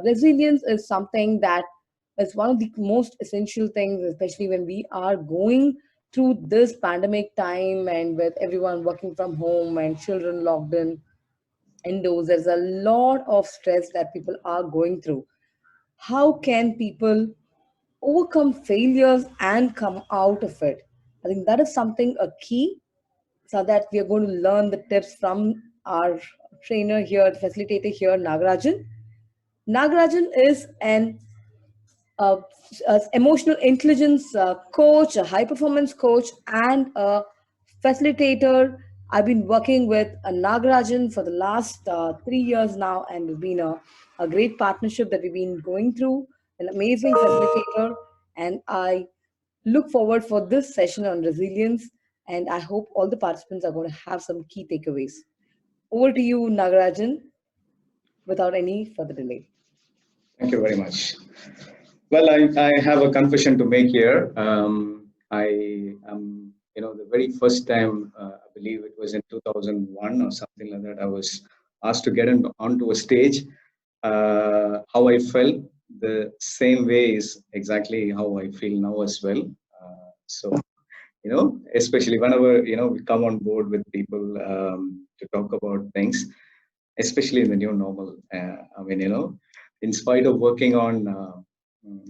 Resilience is something that is one of the most essential things, especially when we are going through this pandemic time and with everyone working from home and children locked in indoors. There's a lot of stress that people are going through. How can people overcome failures and come out of it? I think that is something a key, so that we are going to learn the tips from our trainer here, facilitator here, Nagarajan. Nagarajan is an uh, emotional intelligence coach, a high performance coach, and a facilitator. I've been working with Nagarajan for the last 3 years now, and it's been a great partnership that we've been going through. An amazing facilitator, and I look forward for this session on resilience. And I hope all the participants are going to have some key takeaways. Over to you, Nagarajan, without any further delay. Thank you very much. Well, I have a confession to make here. I am, the very first time, I believe it was in 2001 or something like that, I was asked to get onto a stage. How I felt, the same way is exactly how I feel now as well. So, especially whenever, we come on board with people to talk about things, especially in the new normal. In spite of working on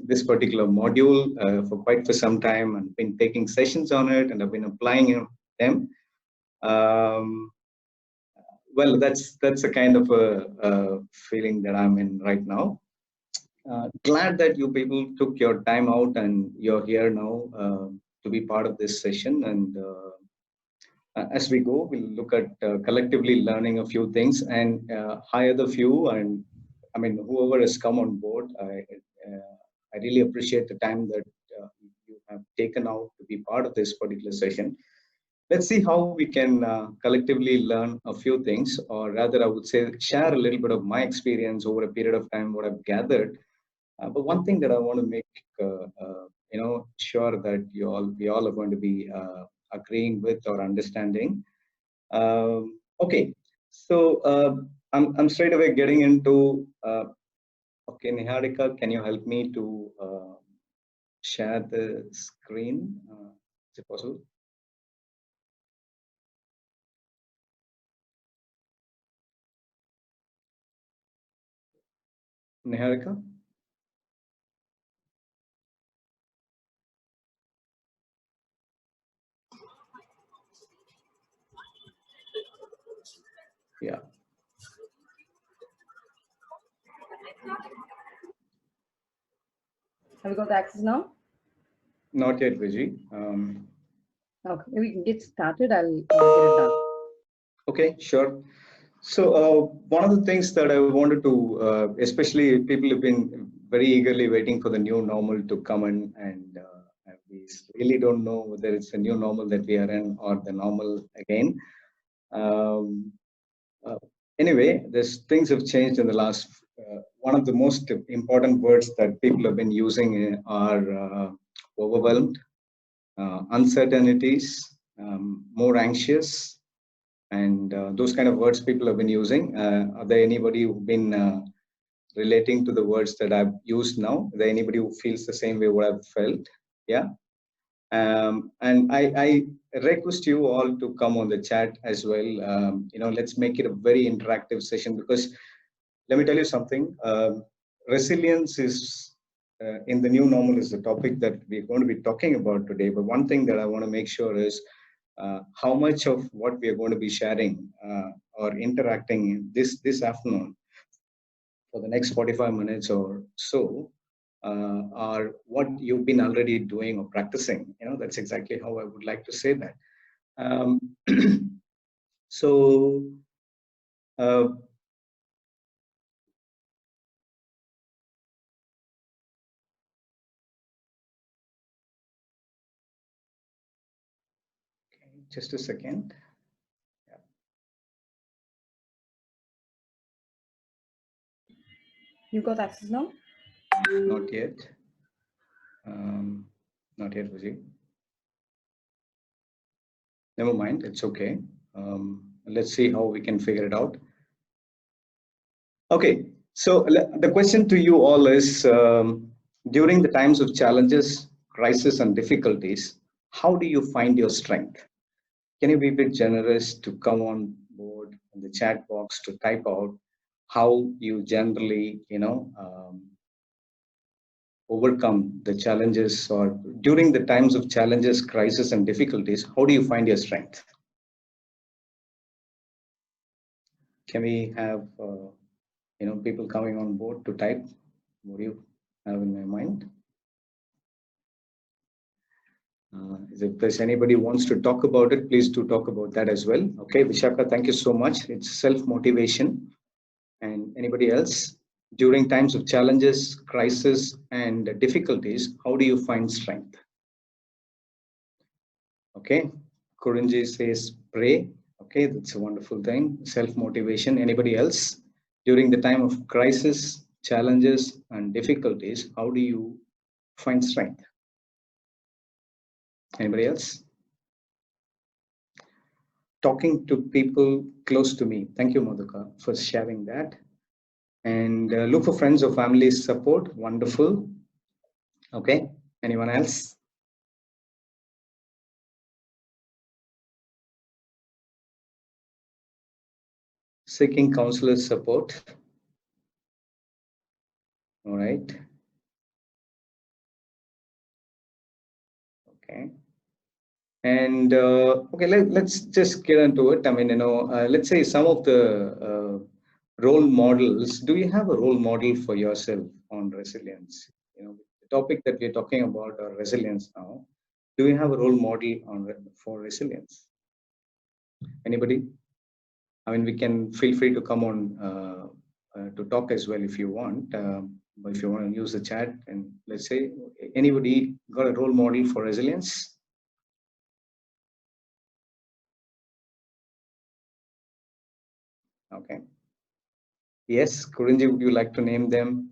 this particular module for some time and been taking sessions on it, and I've been applying them. Well, that's a kind of a feeling that I'm in right now. Glad that you people took your time out and you're here now to be part of this session. And as we go, we'll look at collectively learning a few things and hire the few. And I mean, whoever has come on board, I really appreciate the time that you have taken out to be part of this particular session. Let's see how we can collectively learn a few things, or rather, I would say, share a little bit of my experience over a period of time, what I've gathered. But one thing that I want to make, sure that we all are going to be agreeing with or understanding. Okay, so I'm straight away getting into. Okay, Niharika, can you help me to share the screen? Is it possible? Niharika? Yeah. Have you got access now? Not yet, Vijay. Okay, we can get started. I'll get it done. Okay, sure. So one of the things that I wanted to, especially people have been very eagerly waiting for the new normal to come in, and we really don't know whether it's the new normal that we are in or the normal again. Um, uh, anyway, things have changed in the last. One of the most important words that people have been using are overwhelmed, uncertainties, more anxious, and those kind of words people have been using. Are there anybody who've been relating to the words that I've used now? Is there anybody who feels the same way what I've felt? Yeah. And I request you all to come on the chat as well. Let's make it a very interactive session, because let me tell you something. Resilience is in the new normal is the topic that we're going to be talking about today. But one thing that I want to make sure is how much of what we are going to be sharing or interacting this afternoon for the next 45 minutes or so are what you've been already doing or practicing. That's exactly how I would like to say that. Um, so uh, just a second. You got access now? Not yet. Not yet, Vijay. Never mind. It's okay. Let's see how we can figure it out. Okay. So the question to you all is, during the times of challenges, crisis, and difficulties, how do you find your strength? Can you be a bit generous to come on board in the chat box to type out how you generally, overcome the challenges, or during the times of challenges, crisis, and difficulties, how do you find your strength? Can we have people coming on board to type what do you have in my mind? If there's anybody who wants to talk about it, please do talk about that as well. Okay, Vishaka, thank you so much. It's self-motivation. And anybody else? During times of challenges, crisis, and difficulties, how do you find strength? Okay, Kurunji says pray. Okay, that's a wonderful thing. Self-motivation. Anybody else? During the time of crisis, challenges, and difficulties, how do you find strength? Anybody else? Talking to people close to me. Thank you, Madhuka, for sharing that. And look for friends or family support. Wonderful. Okay, anyone else? Seeking counselor support. All right. Okay. And okay, let's just get into it. I mean, let's say some of the role models. Do you have a role model for yourself on resilience? The topic that we're talking about, resilience now. Do you have a role model for resilience? Anybody? I mean, we can feel free to come on to talk as well if you want. But if you want to use the chat, and let's say anybody got a role model for resilience? Okay. Yes, Kurunji, would you like to name them?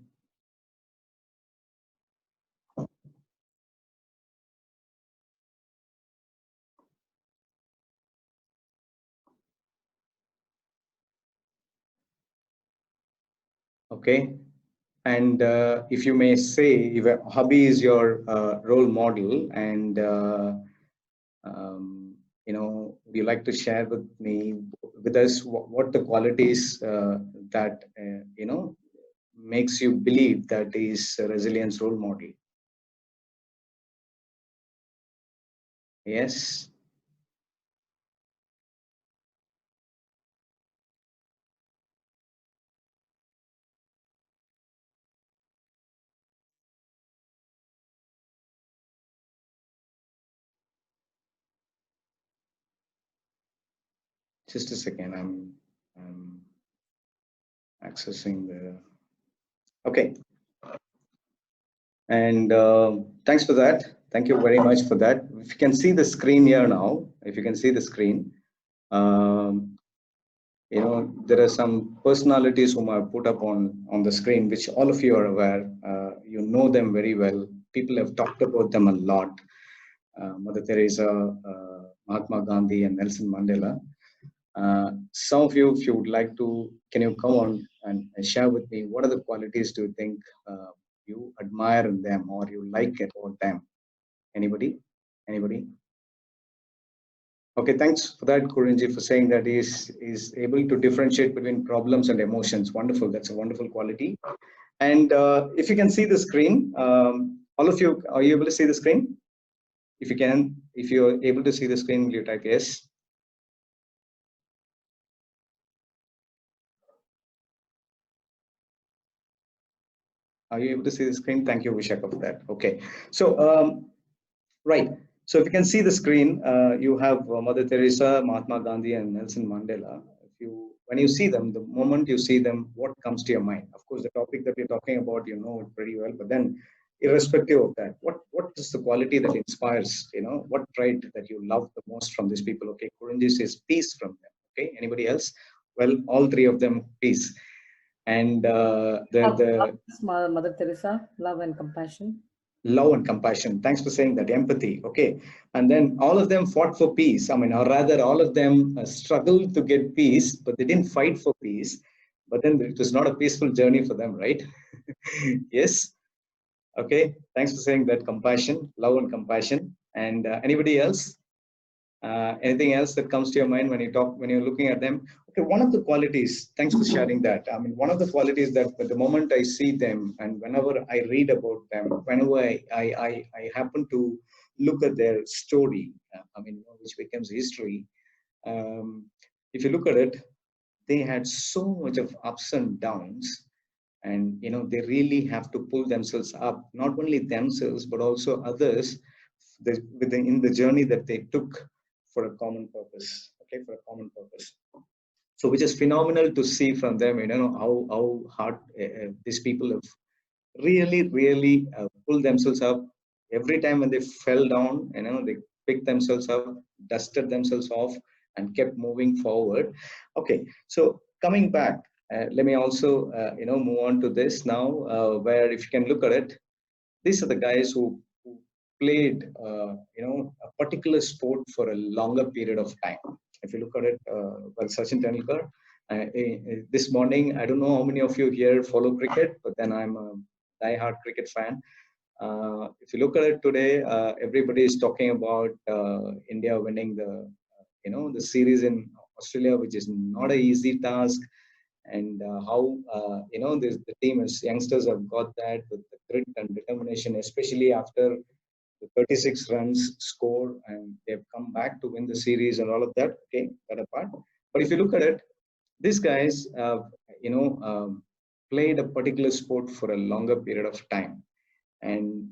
Okay. And if you may say, if a hobby is your role model, and would you like to share with us what the qualities that makes you believe that is a resilience role model? Yes. Just a second. I'm accessing the. Okay. And thanks for that. Thank you very much for that. If you can see the screen here now, if you can see the screen, there are some personalities whom I put up on the screen, which all of you are aware. You know them very well. People have talked about them a lot. Mother Teresa, Mahatma Gandhi, and Nelson Mandela. Some of you, if you would like to, can you come on and share with me what are the qualities do you think you admire in them or you like about them? Anybody? Anybody? Okay, thanks for that, Kurunji, for saying that is able to differentiate between problems and emotions. Wonderful. That's a wonderful quality. And if you can see the screen, all of you, are you able to see the screen? If you can, if you're able to see the screen, will you type yes? Are you able to see the screen? Thank you, Vishaka, for that. Okay. So, right. So if you can see the screen, you have Mother Teresa, Mahatma Gandhi, and Nelson Mandela. When you see them, the moment you see them, what comes to your mind? Of course, the topic that we're talking about, you know it pretty well. But then, irrespective of that, what is the quality that inspires? What trait that you love the most from these people? Okay, Kurunji says peace from them. Okay, anybody else? Well, all three of them, peace. And Mother Teresa, love and compassion. Love and compassion. Thanks for saying that. Empathy. Okay. And then all of them fought for peace. I mean, or rather, all of them struggled to get peace, but they didn't fight for peace. but then it was not a peaceful journey for them, right? Yes. Okay. Thanks for saying that. Compassion, love, and compassion. And anybody else? Anything else that comes to your mind when you talk, when you're looking at them? Okay, one of the qualities, thanks for sharing that. I mean, one of the qualities that at the moment I see them and whenever I read about them, whenever I happen to look at their story, I mean, which becomes history. Um, if you look at it, they had so much of ups and downs, and they really have to pull themselves up, not only themselves but also others, in the journey that they took for a common purpose. Okay, for a common purpose. So which is phenomenal to see from them. How hard these people have really pulled themselves up. Every time when they fell down, they picked themselves up, dusted themselves off, and kept moving forward. Okay, so coming back, let me also move on to this now, where if you can look at it, these are the guys who played a particular sport for a longer period of time. If you look at it, well, Sachin Tendulkar, this morning, I don't know how many of you here follow cricket, but then I'm a die-hard cricket fan. If you look at it today, everybody is talking about India winning the series in Australia, which is not an easy task. And how the team as youngsters have got that with the grit and determination, especially after the 36 runs score, and they've come back to win the series and all of that. Okay, that apart. But if you look at it, these guys played a particular sport for a longer period of time. And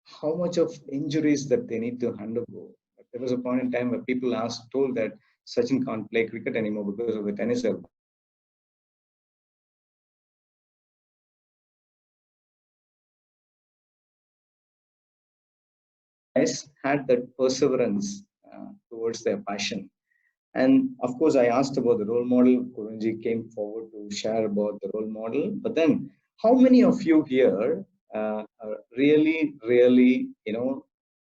how much of injuries that they need to undergo. There was a point in time where people told that Sachin can't play cricket anymore because of the tennis elbow. Guys had that perseverance towards their passion. And of course, I asked about the role model. Kurunji came forward to share about the role model. But then, how many of you here really,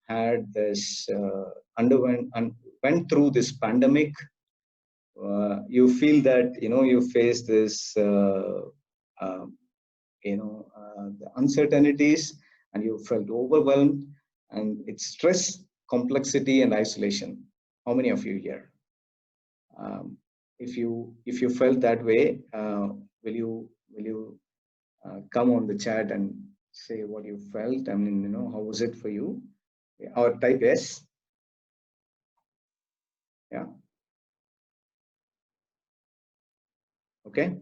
had this went through this pandemic? You feel that you face this, the uncertainties, and you felt overwhelmed, and it's stress, complexity, and isolation. How many of you here? If you felt that way, will you come on the chat and say what you felt? I mean, how was it for you? Or type yes. Yeah. Okay.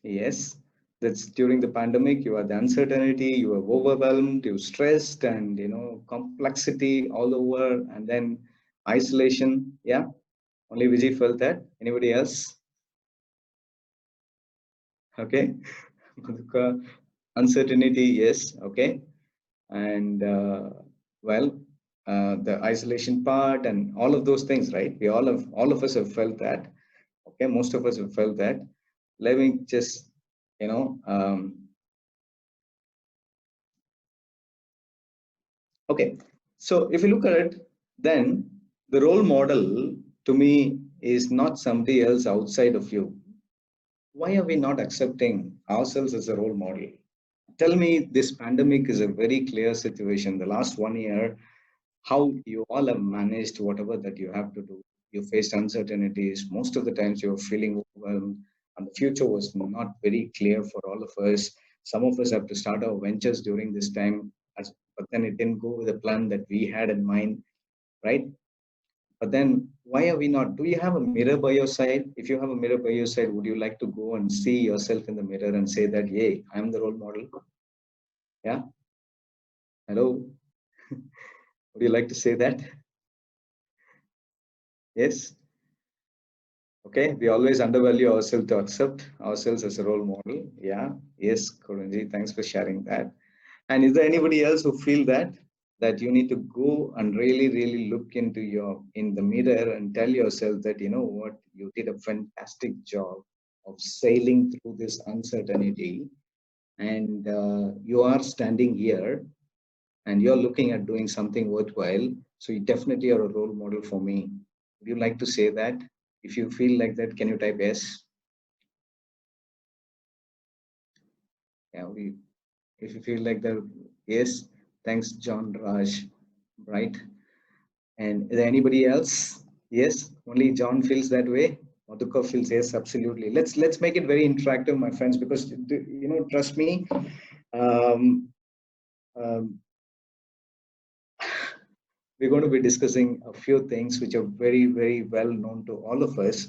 Yes. That's during the pandemic. You had the uncertainty. You were overwhelmed. You stressed, and complexity all over, and then isolation. Yeah. Only Vijay felt that. Anybody else? Okay. Uncertainty, yes. Okay. And well, the isolation part and all of those things, right? All of us have felt that. Okay, most of us have felt that. Let me just, okay. So if you look at it, then the role model to me is not somebody else outside of you. Why are we not accepting ourselves as a role model? Tell me, this pandemic is a very clear situation. The last 1 year, how you all have managed whatever that you have to do. You faced uncertainties. Most of the times you were feeling overwhelmed, and the future was not very clear for all of us. Some of us have to start our ventures during this time, but then it didn't go with the plan that we had in mind, right? But then why are we not? Do you have a mirror by your side? If you have a mirror by your side, would you like to go and see yourself in the mirror and say that, "Hey, I'm the role model"? Yeah. Hello. Would you like to say that? Yes. Okay, we always undervalue ourselves to accept ourselves as a role model. Yeah, yes, Kurunji, thanks for sharing that. And is there anybody else who feel that you need to go and really look into in the mirror and tell yourself that what, you did a fantastic job of sailing through this uncertainty, and you are standing here and you're looking at doing something worthwhile. So you definitely are a role model for me. Would you like to say that? If you feel like that, can you type yes? Yeah, if you feel like that, yes, thanks, John Raj, right? And is there anybody else? Yes, only John feels that way. Madhuka feels yes, absolutely. Let's make it very interactive, my friends, because trust me, um, um, we're going to be discussing a few things which are very, very well known to all of us.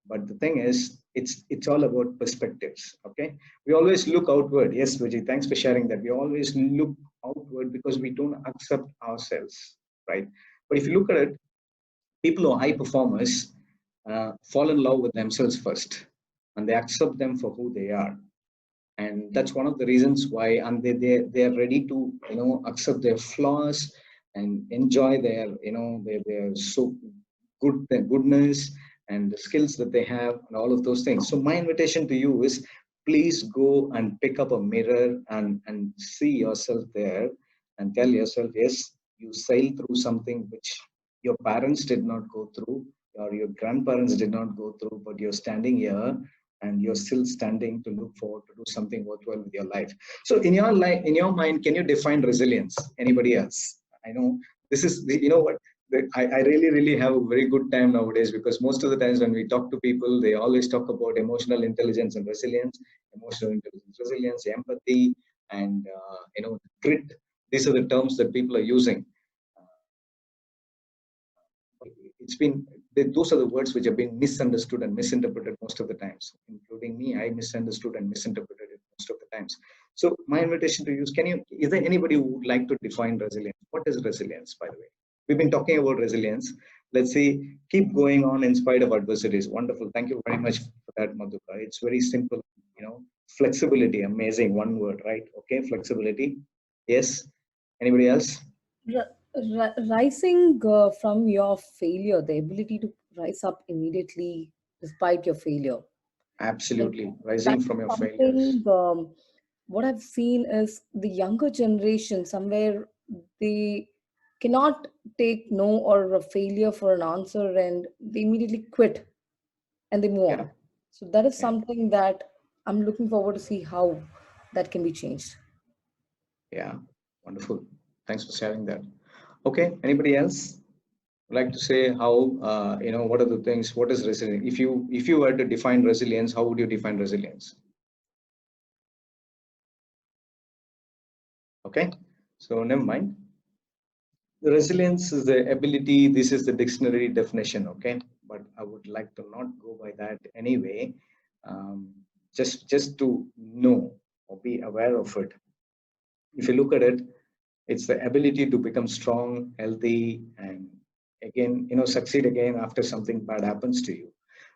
But the thing is, it's all about perspectives. Okay, we always look outward. Yes, Vijay, thanks for sharing that. We always look outward because we don't accept ourselves, right? But if you look at it, people who are high performers fall in love with themselves first, and they accept them for who they are. And that's one of the reasons why, and they are ready to accept their flaws and enjoy their so their goodness and the skills that they have and all of those things. So my invitation to you is, please go and pick up a mirror and see yourself there and tell yourself, yes, you sailed through something which your parents did not go through or your grandparents did not go through, but you're standing here and you're still standing to look forward to do something worthwhile with your life. So in your life, in your mind, can you define resilience? Anybody else? I know this is what I really, really have a very good time nowadays, because most of the times when we talk to people, they always talk about emotional intelligence and resilience, emotional intelligence, resilience, empathy, and grit. These are the terms that people are using. It's been those are the words which have been misunderstood and misinterpreted most of the times, including me. I misunderstood and misinterpreted it most of the times. So my invitation to you is, is there anybody who would like to define resilience? What is resilience, by the way? We've been talking about resilience. Let's see, keep going on in spite of adversities. Wonderful. Thank you very much for that, Madhuka. It's very simple. Flexibility, amazing. One word, right? Okay, flexibility. Yes. Anybody else? Rising from your failure, the ability to rise up immediately despite your failure. Like, Absolutely. Rising that's from your failures. something, what I've seen is the younger generation somewhere, they cannot take no or a failure for an answer, and they immediately quit and they move Yeah. on. So that is Yeah. something that I'm looking forward to see how that can be changed. Yeah, wonderful. Thanks for sharing that. Okay, anybody else would like to say how what are the things? What is resilience? If you were to define resilience, how would you define resilience? Okay, so never mind. The resilience is the ability. This is the dictionary definition. Okay, but I would like to not go by that anyway. Um, just to know or be aware of it. If you look at it, it's the ability to become strong, healthy, and again, succeed again after something bad happens to you.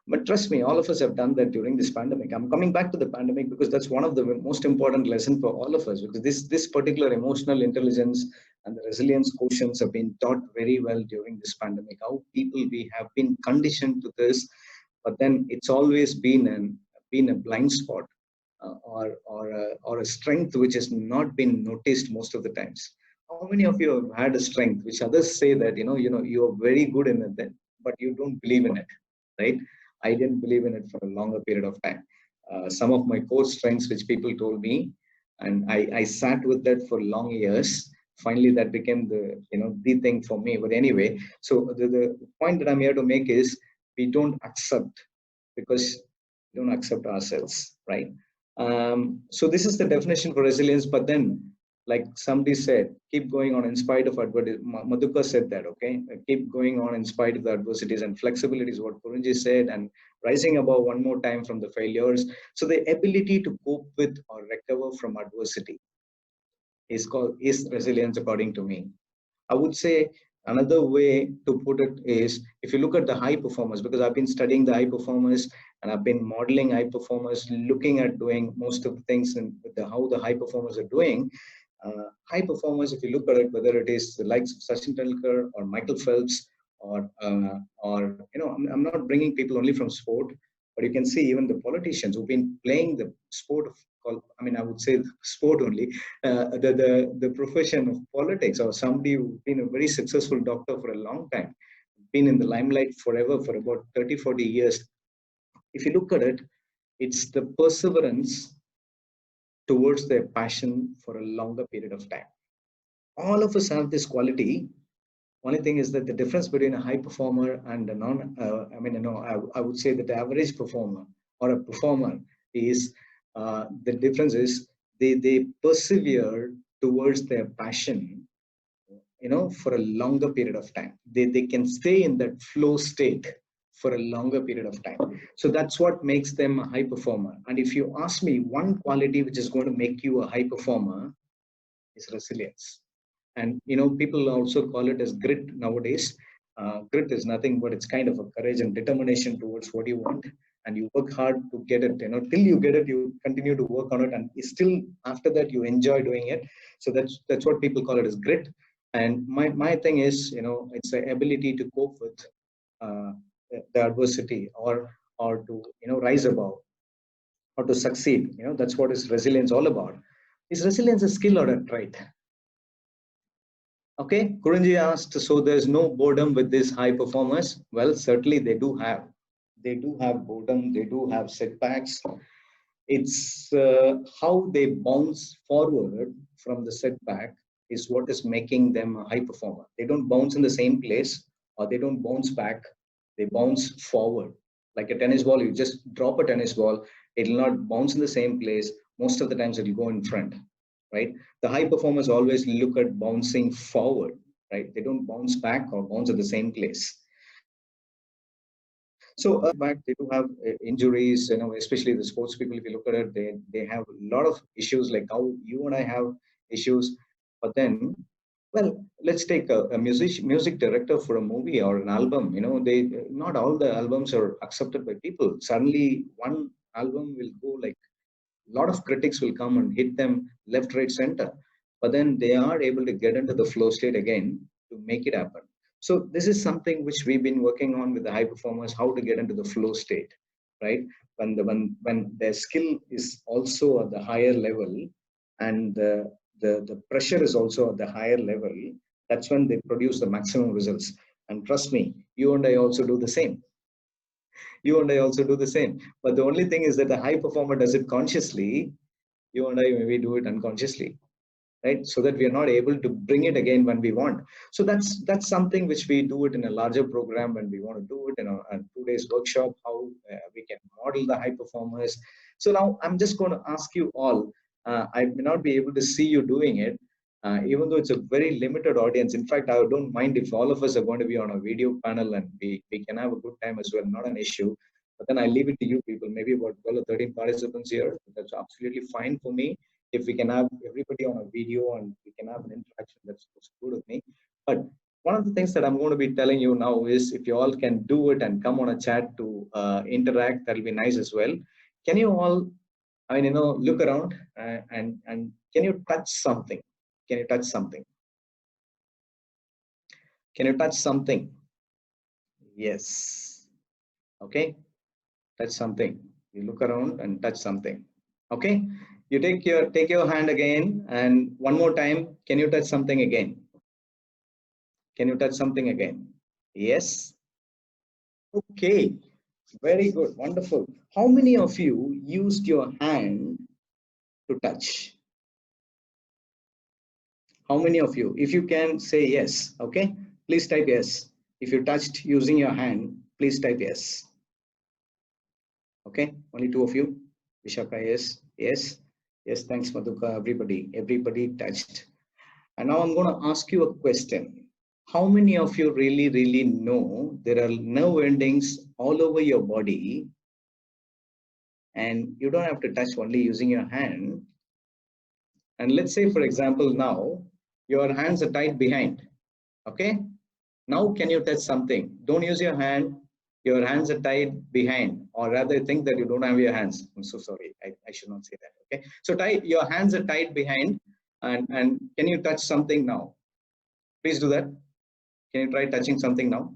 But trust me, all of us have done that during this pandemic. I'm coming back to the pandemic because that's one of the most important lessons for all of us, because this particular emotional intelligence and the resilience quotients have been taught very well during this pandemic. How people, we have been conditioned to this, but then it's always been a blind spot, or a strength which has not been noticed most of the times. How many of you have had a strength which others say that you are very good in it, then, but you don't believe in it, right? I didn't believe in it for a longer period of time. Some of my core strengths which people told me, and I sat with that for long years. Finally, that became the thing for me. But anyway, so the point that I'm here to make is, we don't accept because we don't accept ourselves, right? So this is the definition for resilience. But then, like somebody said, keep going on in spite of adversity. Madhuka said that, okay? Keep going on in spite of the adversities, and flexibility is what Purunji said, and rising above one more time from the failures. So the ability to cope with or recover from adversity is resilience, according to me. I would say another way to put it is, if you look at the high performers, because I've been studying the high performers and I've been modeling high performers, looking at doing most of the things and how the high performers are doing. High performers, if you look at it, whether it is the likes of Sachin Tendulkar or Michael Phelps, I'm not bringing people only from sport, but you can see even the politicians who've been playing the sport of, I would say sport only, the profession of politics, or somebody who's been a very successful doctor for a long time, been in the limelight forever for about 30, 40 years. If you look at it, it's the perseverance towards their passion for a longer period of time. All of us have this quality. Only thing is that the difference between a high performer and a I would say that the average performer or a performer is, the difference is they persevere towards their passion, for a longer period of time. They can stay in that flow state for a longer period of time. So that's what makes them a high performer. And if you ask me one quality which is going to make you a high performer, is resilience. And people also call it as grit nowadays. Grit is nothing but it's kind of a courage and determination towards what you want, and you work hard to get it. Till you get it, you continue to work on it, and still after that you enjoy doing it. So that's what people call it as grit. And my thing is, it's the ability to cope with uh, the adversity, or to rise above, or to succeed. That's what is resilience all about. Is resilience a skill or a trait? Okay, Kurunji asked, so there's no boredom with these high performers? Well, certainly they do have. They do have boredom, they do have setbacks. It's how they bounce forward from the setback is what is making them a high performer. They don't bounce in the same place, or they don't bounce back, they bounce forward. Like a tennis ball, you just drop a tennis ball, it'll not bounce in the same place. Most of the times it'll go in front, right? The high performers always look at bouncing forward, right? They don't bounce back or bounce at the same place. So back, they do have injuries, especially the sports people. If you look at it, they have a lot of issues, like how you and I have issues. But then, well, let's take a music director for a movie or an album. They, not all the albums are accepted by people. Suddenly, one album will go like, a lot of critics will come and hit them left, right, center, but then they are able to get into the flow state again to make it happen. So this is something which we've been working on with the high performers, how to get into the flow state, right? When their skill is also at the higher level, and the pressure is also at the higher level, that's when they produce the maximum results. And trust me, you and I also do the same. You and I also do the same. But the only thing is that the high performer does it consciously. You and I maybe do it unconsciously, right? So that we are not able to bring it again when we want. So that's something which we do it in a larger program when we want to do it in a 2 days workshop, how we can model the high performers. So now I'm just going to ask you all, I may not be able to see you doing it, even though it's a very limited audience. In fact, I don't mind if all of us are going to be on a video panel, and we can have a good time as well, not an issue. But then I leave it to you people, maybe about 12 or 13 participants here. That's absolutely fine for me. If we can have everybody on a video and we can have an interaction, that's good with me. But one of the things that I'm going to be telling you now is, if you all can do it and come on a chat to interact, that'll be nice as well. Can you all, look around and can you touch something? Can you touch something? Can you touch something? Yes. Okay. Touch something. You look around and touch something. Okay. You take your hand again, and one more time. Can you touch something again? Can you touch something again? Yes. Okay. Very good. Wonderful. How many of you used your hand to touch? How many of you? If you can say yes, okay, please type yes. If you touched using your hand, please type yes. Okay, only 2 of you. Vishaka, yes, yes, yes. Thanks, Madhuka. Everybody touched. And now I'm going to ask you a question. How many of you really know there are nerve endings all over your body, and you don't have to touch, only using your hand? And let's say, for example, now your hands are tied behind. Okay. Now, can you touch something? Don't use your hand. Your hands are tied behind, or rather think that you don't have your hands. I'm so sorry. I should not say that. Okay. So your hands are tied behind, and can you touch something now? Please do that. Can you try touching something now?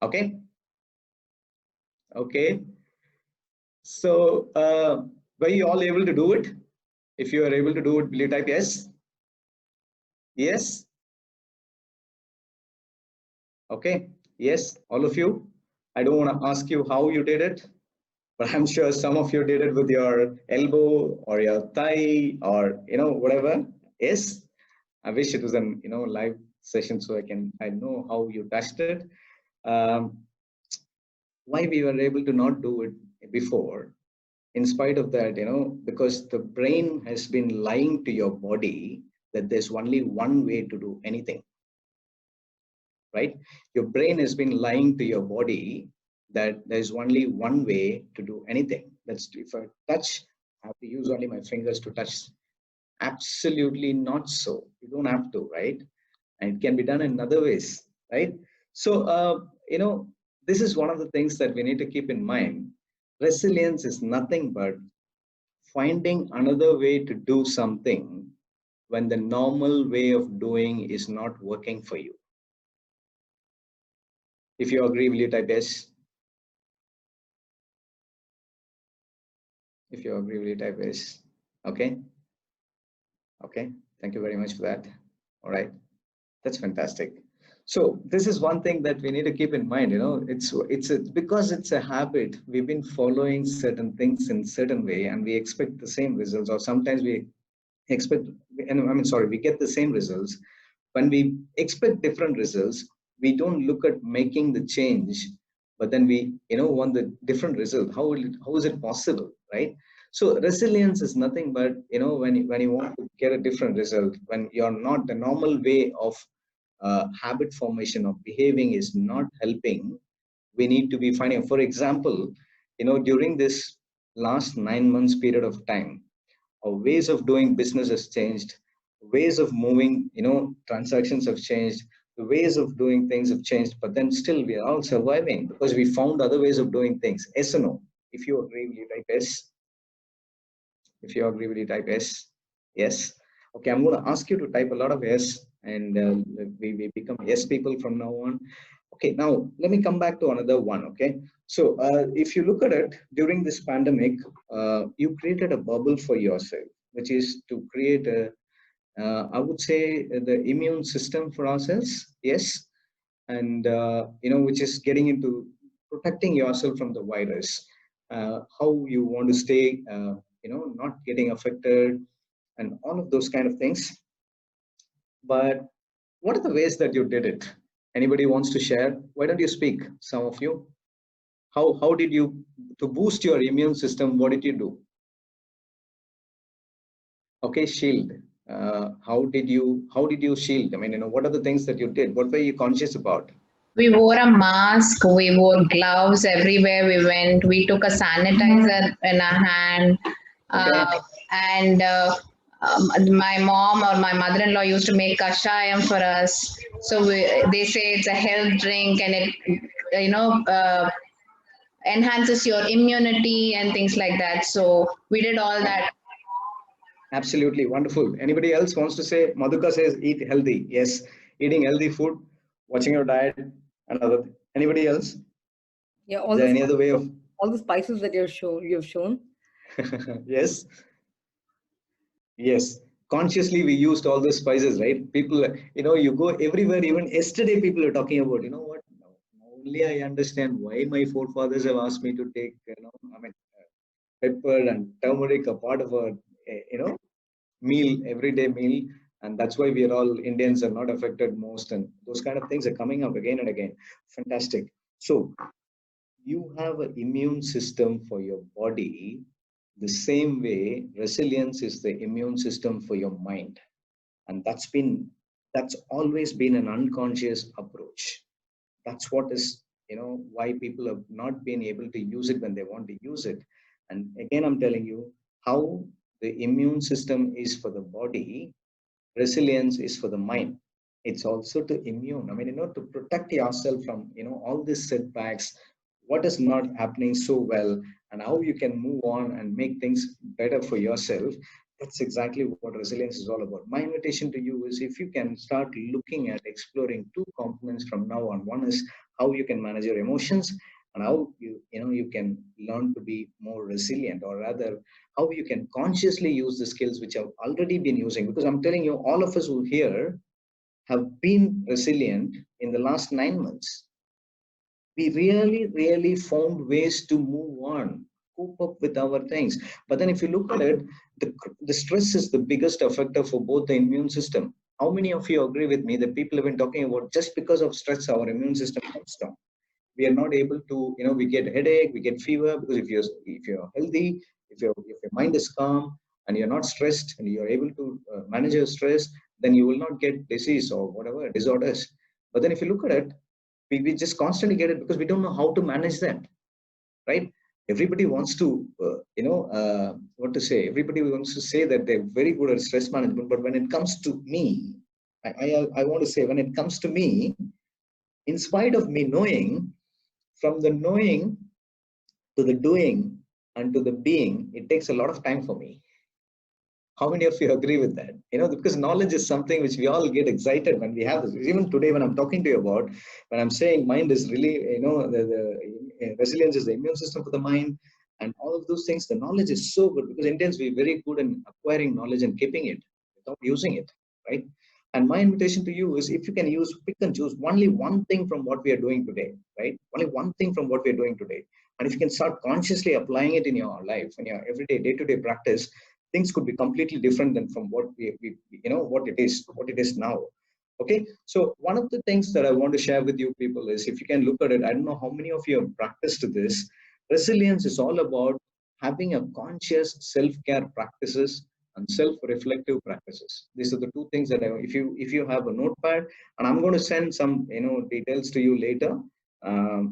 Okay. Okay. So were you all able to do it? If you are able to do it, will you type yes? Yes. Okay. Yes, all of you. I don't want to ask you how you did it. but I'm sure some of you did it with your elbow or your thigh or whatever. Yes, I wish it was an live session so I know how you touched it. Um, why we were able to not do it before, in spite of that, because the brain has been lying to your body that there's only one way to do anything, right? Your brain has been lying to your body that there's only one way to do anything. That's if I touch, I have to use only my fingers to touch. Absolutely not so. You don't have to, right? And it can be done in other ways, right? So, this is one of the things that we need to keep in mind. Resilience is nothing but finding another way to do something when the normal way of doing is not working for you. If you agree, will you type yes? If you agree, will you type yes? Okay. Okay. Thank you very much for that. All right. That's fantastic. So this is one thing that we need to keep in mind. Because it's a habit. We've been following certain things in certain way, and we expect the same results. Or sometimes we expect, and we get the same results. When we expect different results, we don't look at making the change, but then we want the different result. How is it possible, right? So resilience is nothing but when you want to get a different result, when you're not the normal way of habit formation of behaving is not helping, we need to be finding. For example, during this last 9 months period of time, our ways of doing business has changed, ways of moving transactions have changed, the ways of doing things have changed, but then still we are all surviving because we found other ways of doing things. Yes or no? If you agree, will you type yes? If you agree, will you type yes? Yes. Okay, I'm going to ask you to type a lot of yes, and we become yes people from now on. Okay, now let me come back to another one. Okay, so if you look at it, during this pandemic, you created a bubble for yourself, which is to create I would say, the immune system for ourselves. Yes, and which is getting into protecting yourself from the virus. How you want to stay, not getting affected, and all of those kind of things. But what are the ways that you did it? Anybody wants to share? Why don't you speak, some of you? How did you, to boost your immune system, what did you do? Okay, shield. How did you shield? I mean, what are the things that you did? What were you conscious about? We wore a mask, we wore gloves everywhere we went. We took a sanitizer in our hand. Okay. And my mom or my mother-in-law used to make kashayam for us. So they say it's a health drink and it, enhances your immunity and things like that. So we did all that. Absolutely wonderful. Anybody else wants to say? Madhuka says eat healthy. Yes, eating healthy food, watching your diet, and other. Anybody else? Yeah, Is there any other way of? all the spices that you've shown. Yes. Yes. Consciously, we used all the spices, right? People, you go everywhere. Even yesterday, people are talking about, what? Only I understand why my forefathers have asked me to take, pepper and turmeric a part of a, meal, everyday meal. And that's why we are all Indians are not affected most. And those kind of things are coming up again and again. Fantastic. So you have an immune system for your body. The same way, resilience is the immune system for your mind. And that's always been an unconscious approach. That's what is, why people have not been able to use it when they want to use it. And again, I'm telling you how the immune system is for the body, resilience is for the mind. It's also to immune, to protect yourself from all these setbacks, what is not happening so well, and how you can move on and make things better for yourself. That's exactly what resilience is all about. My invitation to you is, if you can start looking at exploring two components from now on. One is how you can manage your emotions, and how you can learn to be more resilient, or rather how you can consciously use the skills which have already been using. Because I'm telling you, all of us who here have been resilient in the last 9 months. We really found ways to move on, cope up with our things. But then if you look at it, the stress is the biggest effector for both the immune system. How many of you agree with me that people have been talking about just because of stress, our immune system comes down? We are not able to, we get headache, we get fever, because if you're healthy, if your mind is calm and you're not stressed and you're able to manage your stress, then you will not get disease or whatever disorders. But then if you look at it, we just constantly get it because we don't know how to manage that, right? Everybody wants to, what to say? Everybody wants to say that they're very good at stress management, but when it comes to me, I want to say, when it comes to me, in spite of me knowing, from the knowing to the doing and to the being, it takes a lot of time for me. How many of you agree with that? Because knowledge is something which we all get excited when we have this. Even today, when I'm talking to you about, when I'm saying mind is really, the resilience is the immune system for the mind, and all of those things, the knowledge is so good because Indians, we're very good in acquiring knowledge and keeping it without using it, right? And my invitation to you is, if you can pick and choose only one thing from what we are doing today, right? Only one thing from what we are doing today. And if you can start consciously applying it in your life, in your everyday, day-to-day practice, things could be completely different than from what what it is now. Okay, so one of the things that I want to share with you people is, if you can look at it, I don't know how many of you have practiced this. Resilience is all about having a conscious self-care practices and self-reflective practices. These are the two things that if you have a notepad, and I'm going to send some details to you later,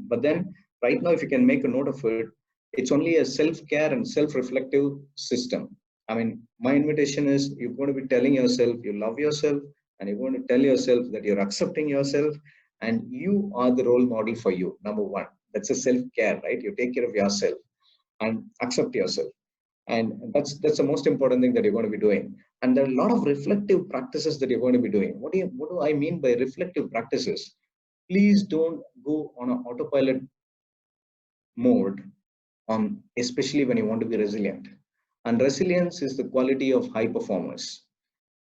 but then right now, if you can make a note of it, it's only a self-care and self-reflective system. I mean, my invitation is, you're going to be telling yourself you love yourself, and you're going to tell yourself that you're accepting yourself, and you are the role model for you. Number one, that's a self-care, right? You take care of yourself and accept yourself. And that's the most important thing that you're going to be doing. And there are a lot of reflective practices that you're going to be doing. What do I mean by reflective practices? Please don't go on an autopilot mode, especially when you want to be resilient. And resilience is the quality of high performers.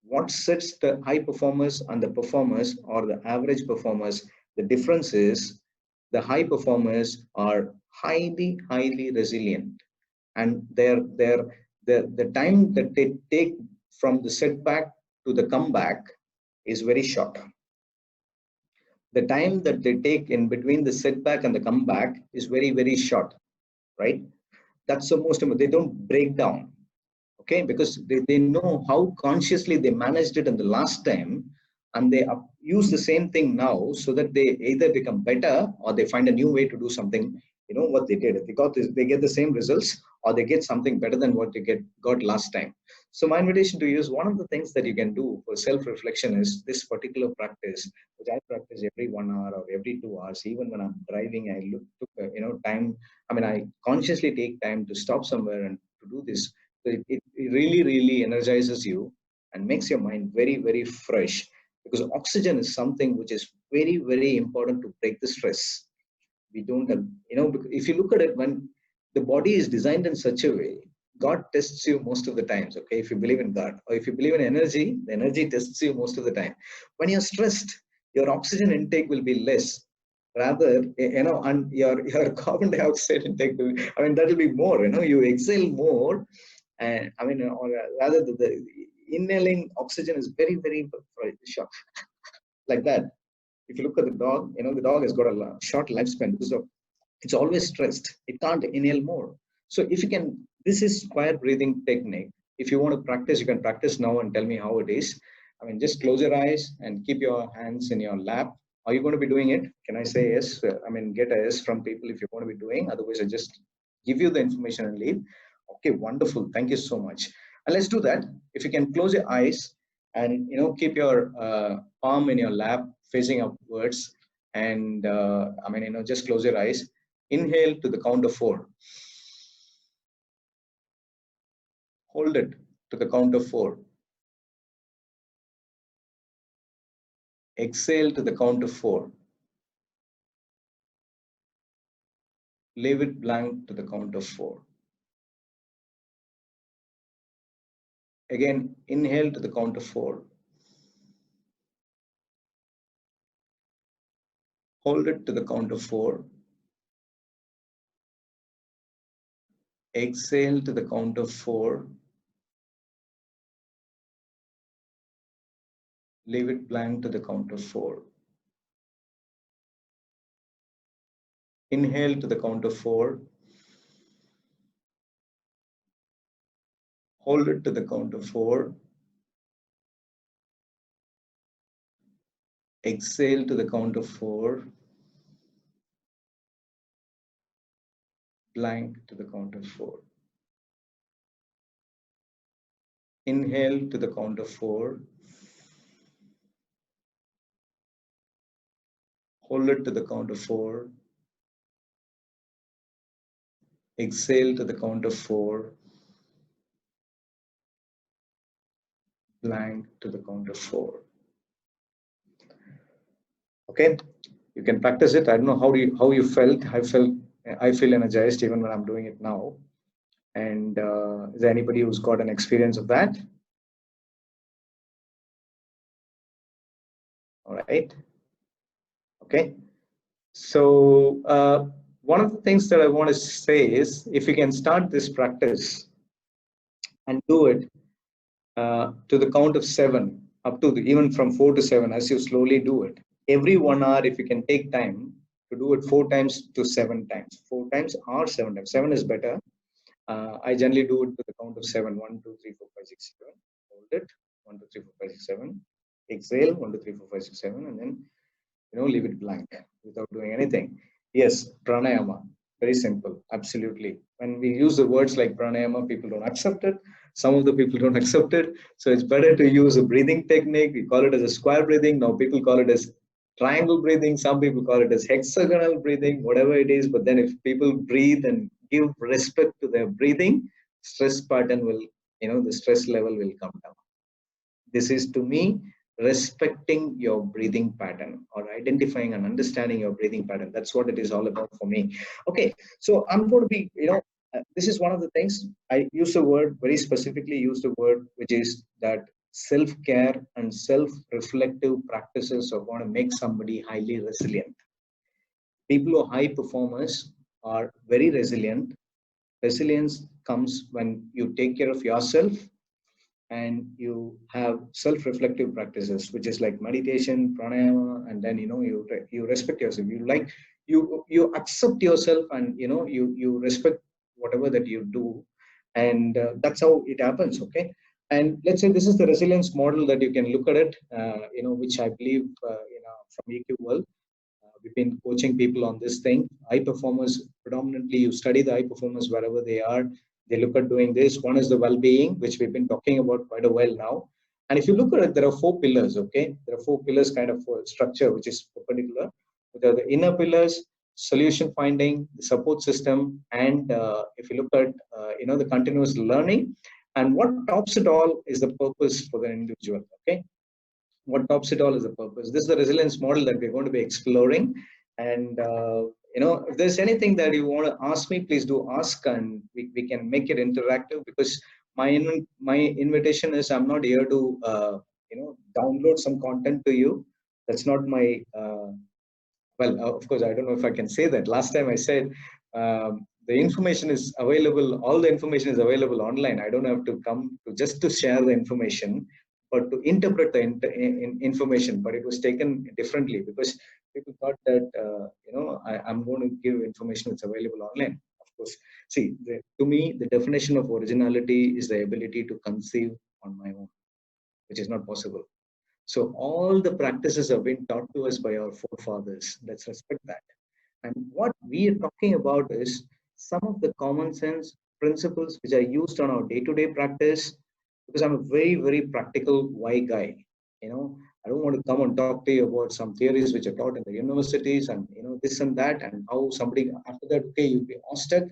What sets the high performers and the performers, or the average performers? The difference is, the high performers are highly, highly resilient, and the time that they take from the setback to the comeback is very short. The time that they take in between the setback and the comeback is very, very short, right? That's the most important. They don't break down, okay, because they know how consciously they managed it in the last time, and they use the same thing now, so that they either become better or they find a new way to do something. What they did, they get the same results, or they get something better than what they got last time. So my invitation to you is, one of the things that you can do for self-reflection is this particular practice, which I practice every 1 hour or every 2 hours. Even when I'm driving, I took time. I mean, I consciously take time to stop somewhere and to do this. So it really, really energizes you and makes your mind very, very fresh, because oxygen is something which is very, very important to break the stress. We don't have, if you look at it, when the body is designed in such a way, God tests you most of the times. Okay, if you believe in God, or if you believe in energy, the energy tests you most of the time. When you're stressed, your oxygen intake will be less, rather, and your carbon dioxide intake will, I mean, that will be more. You exhale more, and I mean, or rather, the inhaling oxygen is very, very short, like that. If you look at the dog, the dog has got a short lifespan because of, it's always stressed. It can't inhale more. So if you can, this is square breathing technique. If you want to practice, you can practice now and tell me how it is. I mean, just close your eyes and keep your hands in your lap. Are you going to be doing it? Can I say yes? I mean, get a yes from people if you're going to be doing. Otherwise, I just give you the information and leave. Okay, wonderful. Thank you so much. And let's do that. If you can close your eyes and keep your palm in your lap facing upwards, and I mean, just close your eyes. Inhale to the count of 4. Hold it to the count of 4. Exhale to the count of 4. Leave it blank to the count of 4. Again, inhale to the count of 4. Hold it to the count of 4. Exhale to the count of 4. Leave it blank to the count of 4. Inhale to the count of 4. Hold it to the count of 4. Exhale to the count of 4. Blank to the count of 4. Inhale to the count of 4. Hold it to the count of 4. Exhale to the count of 4. Blank to the count of 4. Okay, you can practice it. I don't know how you felt. I feel energized even when I'm doing it now. And is there anybody who's got an experience of that? All right. Okay. So one of the things that I want to say is, if you can start this practice and do it to the count of 7, up to even from 4 to 7, as you slowly do it, every 1 hour, if you can take time to do it 4 times to 7 times, 4 times or 7 times. 7 is better. I generally do it to the count of 7. 1, 2, 3, 4, 5, 6, 7. Hold it. 1, 2, 3, 4, 5, 6, 7. Exhale. 1, 2, 3, 4, 5, 6, 7. And then, leave it blank without doing anything. Yes, pranayama. Very simple. Absolutely. When we use the words like pranayama, people don't accept it. Some of the people don't accept it. So it's better to use a breathing technique. We call it as a square breathing. Now people call it as triangle breathing. Some people call it as hexagonal breathing, whatever it is. But then if people breathe and give respect to their breathing, stress pattern will, the stress level will come down. This is, to me, respecting your breathing pattern, or identifying and understanding your breathing pattern. That's what it is all about for me. Okay, so I'm going to be, this is one of the things I use the word, very specifically use the word, which is that self-care and self-reflective practices are going to make somebody highly resilient. People who are high performers are very resilient. Resilience comes when you take care of yourself and you have self-reflective practices, which is like meditation, pranayama, and then you respect yourself. You accept yourself, and you respect whatever that you do, and that's how it happens. Okay, and let's say this is the resilience model that you can look at it, which I believe from EQ World. We've been coaching people on this thing. High performers, predominantly, you study the high performers wherever they are. They look at doing this. One is the well-being, which we've been talking about quite a while now. And if you look at it, there are 4 pillars, okay? There are 4 pillars kind of structure, which is perpendicular. There are the inner pillars, solution finding, the support system, and if you look at, the continuous learning. And what tops it all is the purpose for the individual, okay? What tops it all is the purpose. This is the resilience model that we're going to be exploring. And, if there's anything that you want to ask me, please do ask, and we can make it interactive, because my invitation is, I'm not here to, download some content to you. That's not my, of course, I don't know if I can say that. Last time I said, the information is available, all the information is available online. I don't have to come just to share the information, but to interpret the information. But it was taken differently, because people thought that, I'm going to give information that's available online. Of course, see, to me, the definition of originality is the ability to conceive on my own, which is not possible. So all the practices have been taught to us by our forefathers. Let's respect that. And what we are talking about is some of the common sense principles which are used on our day-to-day practice, because I'm a very, very practical why guy. I don't want to come and talk to you about some theories which are taught in the universities and, this and that, and how somebody after that, okay, you'll be awestruck,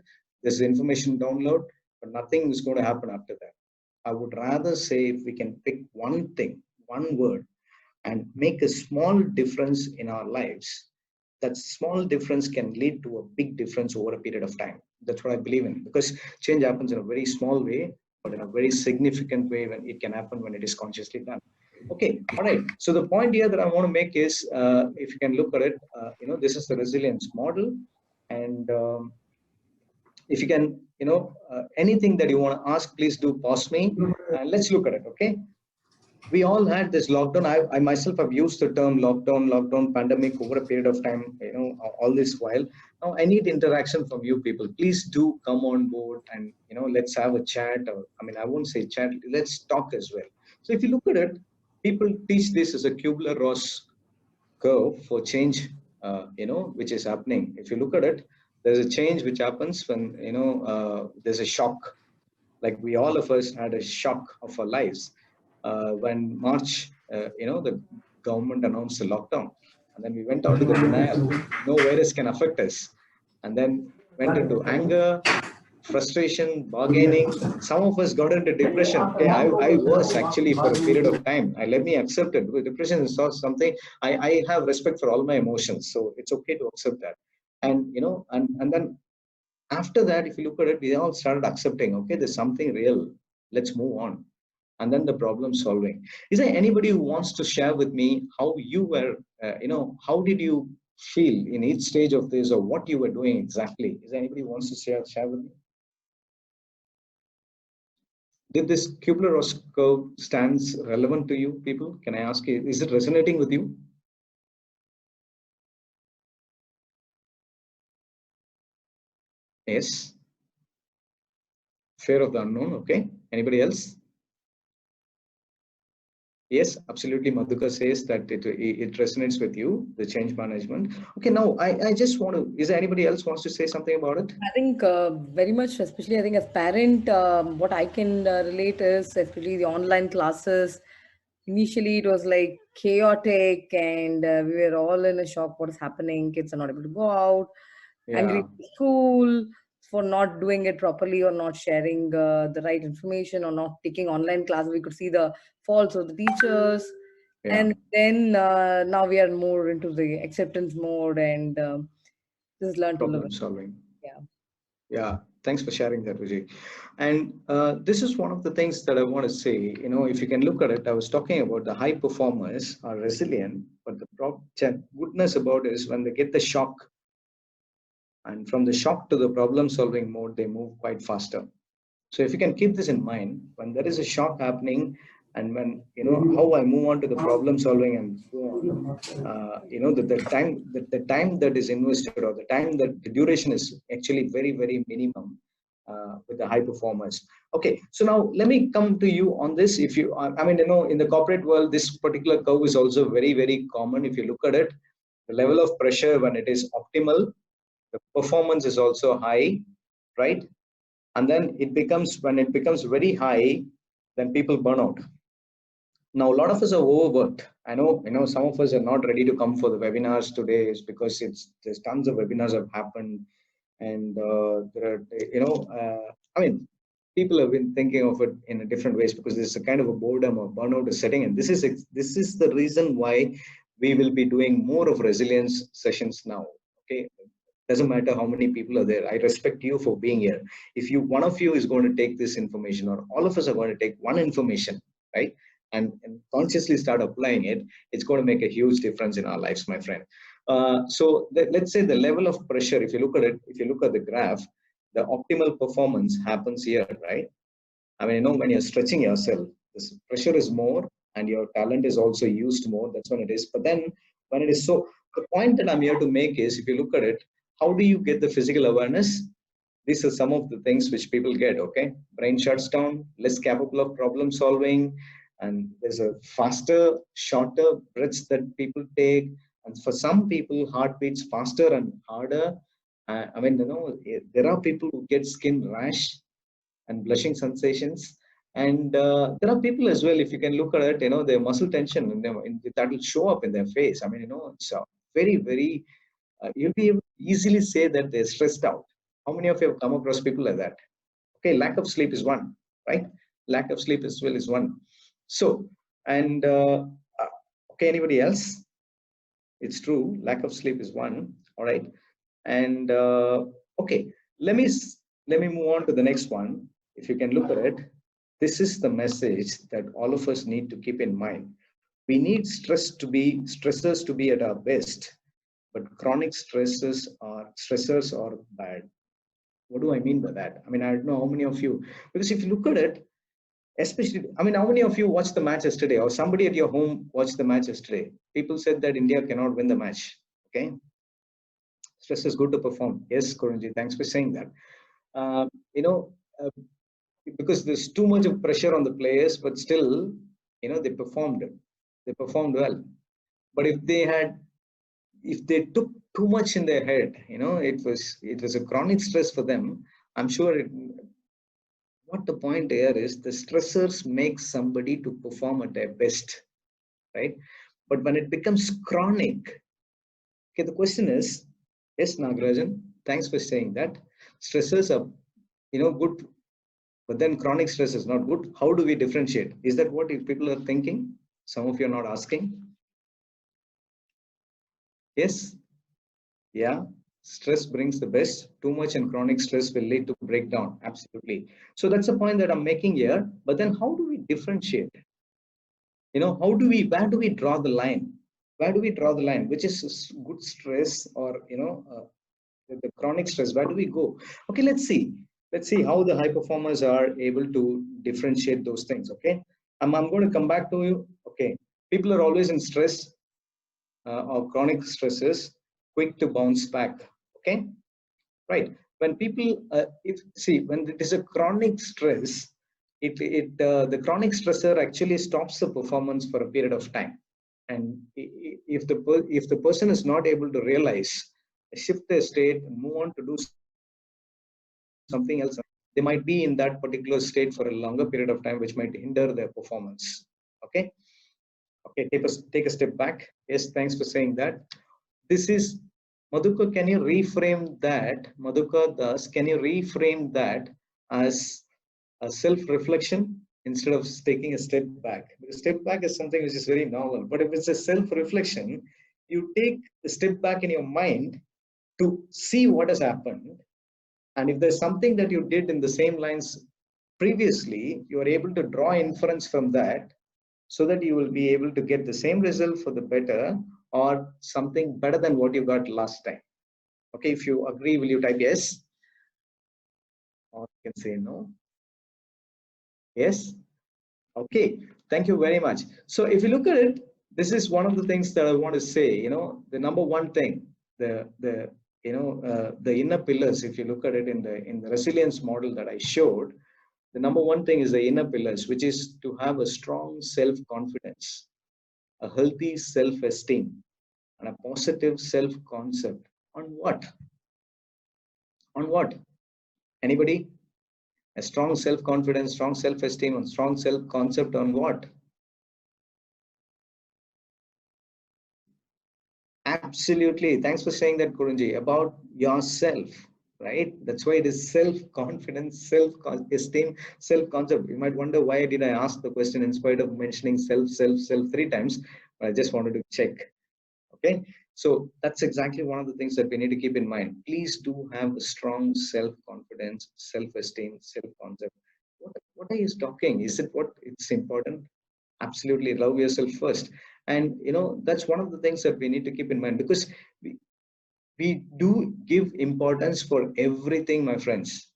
there's information download, but nothing is going to happen after that. I would rather say, if we can pick one thing, one word, and make a small difference in our lives, that small difference can lead to a big difference over a period of time. That's what I believe in, because change happens in a very small way, but in a very significant way when it can happen when it is consciously done. Okay, all right. So the point here that I want to make is, if you can look at it, this is the resilience model, and if you can, anything that you want to ask, please do pause me and let's look at it. Okay. We all had this lockdown. I myself have used the term lockdown, pandemic over a period of time, all this while. Now I need interaction from you people. Please do come on board and, let's have a chat, or, I won't say chat, let's talk as well. So if you look at it, people teach this as a Kubler-Ross curve for change, which is happening. If you look at it, there's a change which happens when, there's a shock. Like we all of us had a shock of our lives when March, the government announced a lockdown, and then we went on to the denial. No virus can affect us, and then went into anger, frustration, bargaining. Some of us got into depression. Okay, I was actually for a period of time. Let me accept it. Depression is not something. I have respect for all my emotions, so it's okay to accept that. And and then after that, if you look at it, we all started accepting. Okay, there's something real. Let's move on. And then the problem solving. Is there anybody who wants to share with me how you were, how did you feel in each stage of this, or what you were doing exactly? Is there anybody who wants to share with me? Did this Kubler-Ross curve stands relevant to you people? Can I ask you, is it resonating with you? Yes. Fear of the unknown. Okay. Anybody else? Yes, absolutely. Madhuka says that it resonates with you, the change management. Okay, now I just want to, is there anybody else wants to say something about it? I think very much, especially I think as parent, what I can relate is especially the online classes. Initially, it was like chaotic, and we were all in a shock. What is happening? Kids are not able to go out. Angry at school for not doing it properly or not sharing the right information or not taking online classes. We could see the faults of the teachers. Yeah. And then now we are more into the acceptance mode and just learn to live. Problem solving. Yeah. Yeah. Thanks for sharing that, Vijay. And this is one of the things that I want to say. If you can look at it, I was talking about the high performers are resilient, but the goodness about it is when they get the shock, and from the shock to the problem solving mode, they move quite faster. So if you can keep this in mind, when there is a shock happening, and when how I move on to the problem solving and go on, the time that is invested, or the time that the duration is actually very, very minimum with the high performers. Okay, so now let me come to you on this. If you, in the corporate world, this particular curve is also very, very common. If you look at it, the level of pressure when it is optimal, the performance is also high, right? And then when it becomes very high, then people burn out. Now, a lot of us are overworked. I know, some of us are not ready to come for the webinars today, is because there's tons of webinars have happened, and there are, people have been thinking of it in a different ways, because there's a kind of a boredom or burnout is setting in. This is the reason why we will be doing more of resilience sessions now. Okay. Doesn't matter how many people are there. I respect you for being here. If one of you is going to take this information, or all of us are going to take one information, right, and consciously start applying it, it's going to make a huge difference in our lives, my friend. So let's say the level of pressure, if you look at it, if you look at the graph, the optimal performance happens here, right? When you're stretching yourself, this pressure is more, and your talent is also used more. That's when it is. But then when it is so, the point that I'm here to make is, if you look at it, how do you get the physical awareness? These are some of the things which people get. Okay, brain shuts down, less capable of problem solving, and there's a faster, shorter breaths that people take. And for some people, heart beats faster and harder. There are people who get skin rash and blushing sensations. And there are people as well, if you can look at it, their muscle tension, and that will show up in their face. It's very, very, you'll be able to easily say that they're stressed out. How many of you have come across people like that? Okay, lack of sleep is one, right? Lack of sleep as well is one. So, and okay, anybody else? It's true, lack of sleep is one. All right. And okay, let me move on to the next one. If you can look at it, this is the message that all of us need to keep in mind. We need stressors to be at our best, but chronic stressors are bad. What do I mean by that? I mean, I don't know how many of you, because if you look at it, especially, I mean, how many of you watched the match yesterday, or somebody at your home watched the match yesterday? People said that India cannot win the match. Okay, stress is good to perform. Yes, Kurunji, thanks for saying that. Uh, you know, uh, because there's too much of pressure on the players, but still, they performed. They performed well. But if they took too much in their head, it was a chronic stress for them. I'm sure what the point here is, the stressors make somebody to perform at their best, right? But when it becomes chronic, okay, the question is, yes, Nagarajan, thanks for saying that. Stressors are, good, but then chronic stress is not good. How do we differentiate? Is that what people are thinking? Some of you are not asking. Yes, yeah. Stress brings the best. Too much and chronic stress will lead to breakdown. Absolutely. So that's the point that I'm making here. But then how do we differentiate? Where do we draw the line? Where do we draw the line? Which is good stress, or, the chronic stress? Where do we go? Okay, let's see. Let's see how the high performers are able to differentiate those things. Okay. I'm going to come back to you. Okay. People are always in stress, or chronic stresses, quick to bounce back. Okay. Right. When people, when it is a chronic stress, the chronic stressor actually stops the performance for a period of time. And if the person is not able to realize, shift their state and move on to do something else, they might be in that particular state for a longer period of time, which might hinder their performance. Okay. Okay, take a step back. Yes, thanks for saying that. This is Madhuka. Can you reframe that? Madhuka Das, can you reframe that as a self-reflection instead of taking a step back? Because step back is something which is very normal. But if it's a self-reflection, you take a step back in your mind to see what has happened. And if there's something that you did in the same lines previously, you are able to draw inference from that, so that you will be able to get the same result for the better, or something better than what you got last time. Okay, if you agree, will you type yes? Or you can say no. Yes. Okay, thank you very much. So if you look at it, this is one of the things that I want to say. The number one thing, the inner pillars. If you look at it in the resilience model that I showed, the number one thing is the inner pillars, which is to have a strong self-confidence, a healthy self-esteem, and a positive self-concept. On what? On what? Anybody? A strong self-confidence, strong self-esteem, and strong self-concept on what? Absolutely. Thanks for saying that, Kurunji, about yourself, right? That's why it is self-confidence, self-esteem, self-concept. You might wonder, why did I ask the question in spite of mentioning self 3 times? I just wanted to check. Okay. So that's exactly one of the things that we need to keep in mind. Please do have a strong self-confidence, self-esteem, self-concept. What are you talking? Is it what it's important? Absolutely, love yourself first. And that's one of the things that we need to keep in mind, because we do give importance for everything, my friends.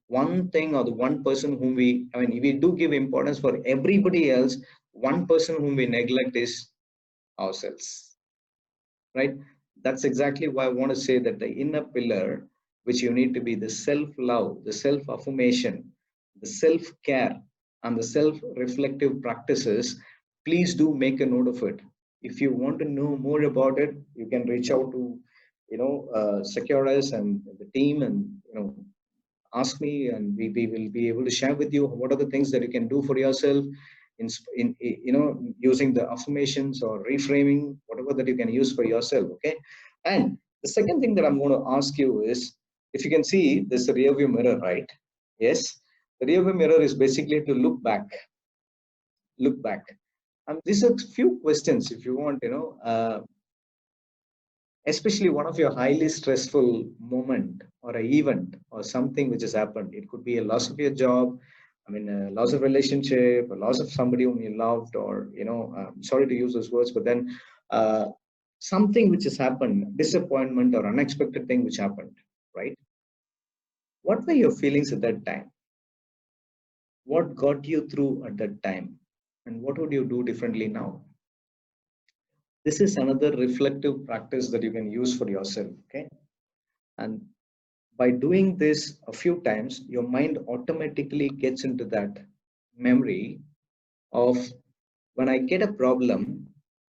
One thing, or the one person whom we do give importance for everybody else, one person whom we neglect is ourselves. Right? That's exactly why I want to say that the inner pillar, which you need to be the self-love, the self-affirmation, the self-care, and the self-reflective practices, please do make a note of it. If you want to know more about it, you can reach out to Securus and the team, and ask me, and we will be able to share with you what are the things that you can do for yourself in using the affirmations or reframing, whatever that you can use for yourself. Okay. And the second thing that I'm going to ask you is, if you can see this rear view mirror, right? Yes, the rear view mirror is basically to look back. And these are few questions, if you want, especially one of your highly stressful moment or an event or something which has happened. It could be a loss of your job, a loss of relationship, a loss of somebody whom you loved, or sorry to use those words, but then something which has happened, disappointment or unexpected thing which happened, right? What were your feelings at that time? What got you through at that time? And what would you do differently now? This is another reflective practice that you can use for yourself. Okay. And by doing this a few times, your mind automatically gets into that memory of, when I get a problem,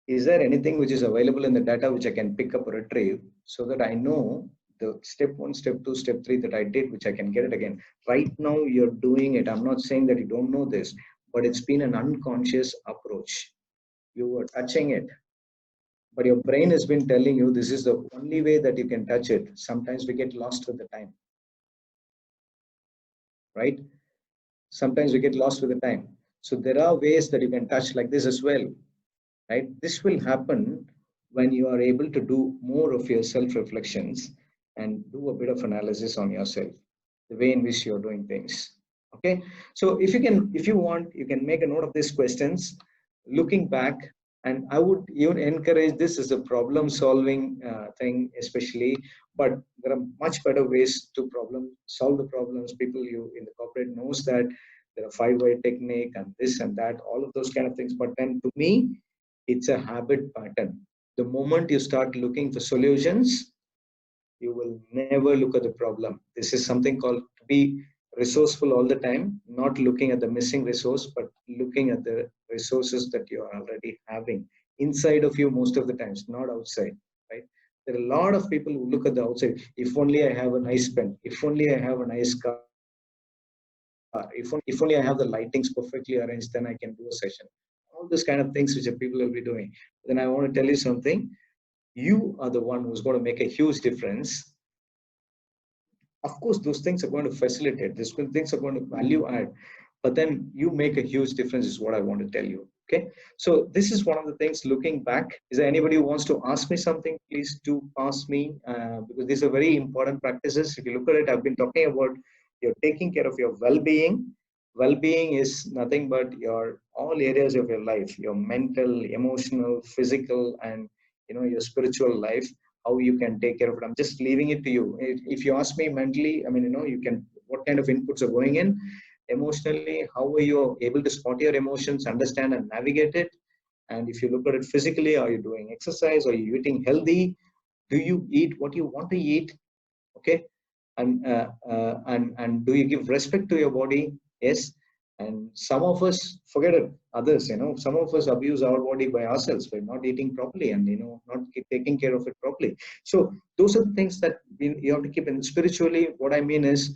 is there anything which is available in the data which I can pick up or retrieve, so that I know the step 1, step 2, step 3 that I did, which I can get it again. Right now you're doing it. I'm not saying that you don't know this, but it's been an unconscious approach. You were touching it, but your brain has been telling you this is the only way that you can touch it. Sometimes we get lost with the time, right? Sometimes we get lost with the time. So there are ways that you can touch like this as well, right? This will happen when you are able to do more of your self-reflections and do a bit of analysis on yourself, the way in which you're doing things. Okay, so if you want, you can make a note of these questions, looking back. And I would even encourage this as a problem solving thing, especially, but there are much better ways to solve the problems. People you in the corporate knows that there are 5-way technique and this and that, all of those kind of things. But then to me, it's a habit pattern. The moment you start looking for solutions, you will never look at the problem. This is something called to be resourceful all the time, not looking at the missing resource, but looking at the resources that you are already having inside of you most of the times, not outside, right? There are a lot of people who look at the outside. If only I have a nice pen, if only I have a nice car, if only I have the lightings perfectly arranged, then I can do a session. All those kind of things which people will be doing. Then I want to tell you something. You are the one who's going to make a huge difference. Of course, those things are going to facilitate. These things are going to value add. But then you make a huge difference is what I want to tell you. Okay. So this is one of the things looking back. Is there anybody who wants to ask me something? Please do ask me because these are very important practices. If you look at it, I've been talking about you're taking care of your well-being. Well-being is nothing but your all areas of your life, your mental, emotional, physical, and your spiritual life, how you can take care of it. I'm just leaving it to you. If you ask me mentally, I mean, you can, what kind of inputs are going in. Emotionally, how are you able to spot your emotions, understand and navigate it? And if you look at it physically, are you doing exercise? Are you eating healthy? Do you eat what you want to eat? Okay. And do you give respect to your body? Yes. And some of us forget it. Others, some of us abuse our body by ourselves by not eating properly and not taking care of it properly. So those are the things that you have to keep in. Spiritually, what I mean is,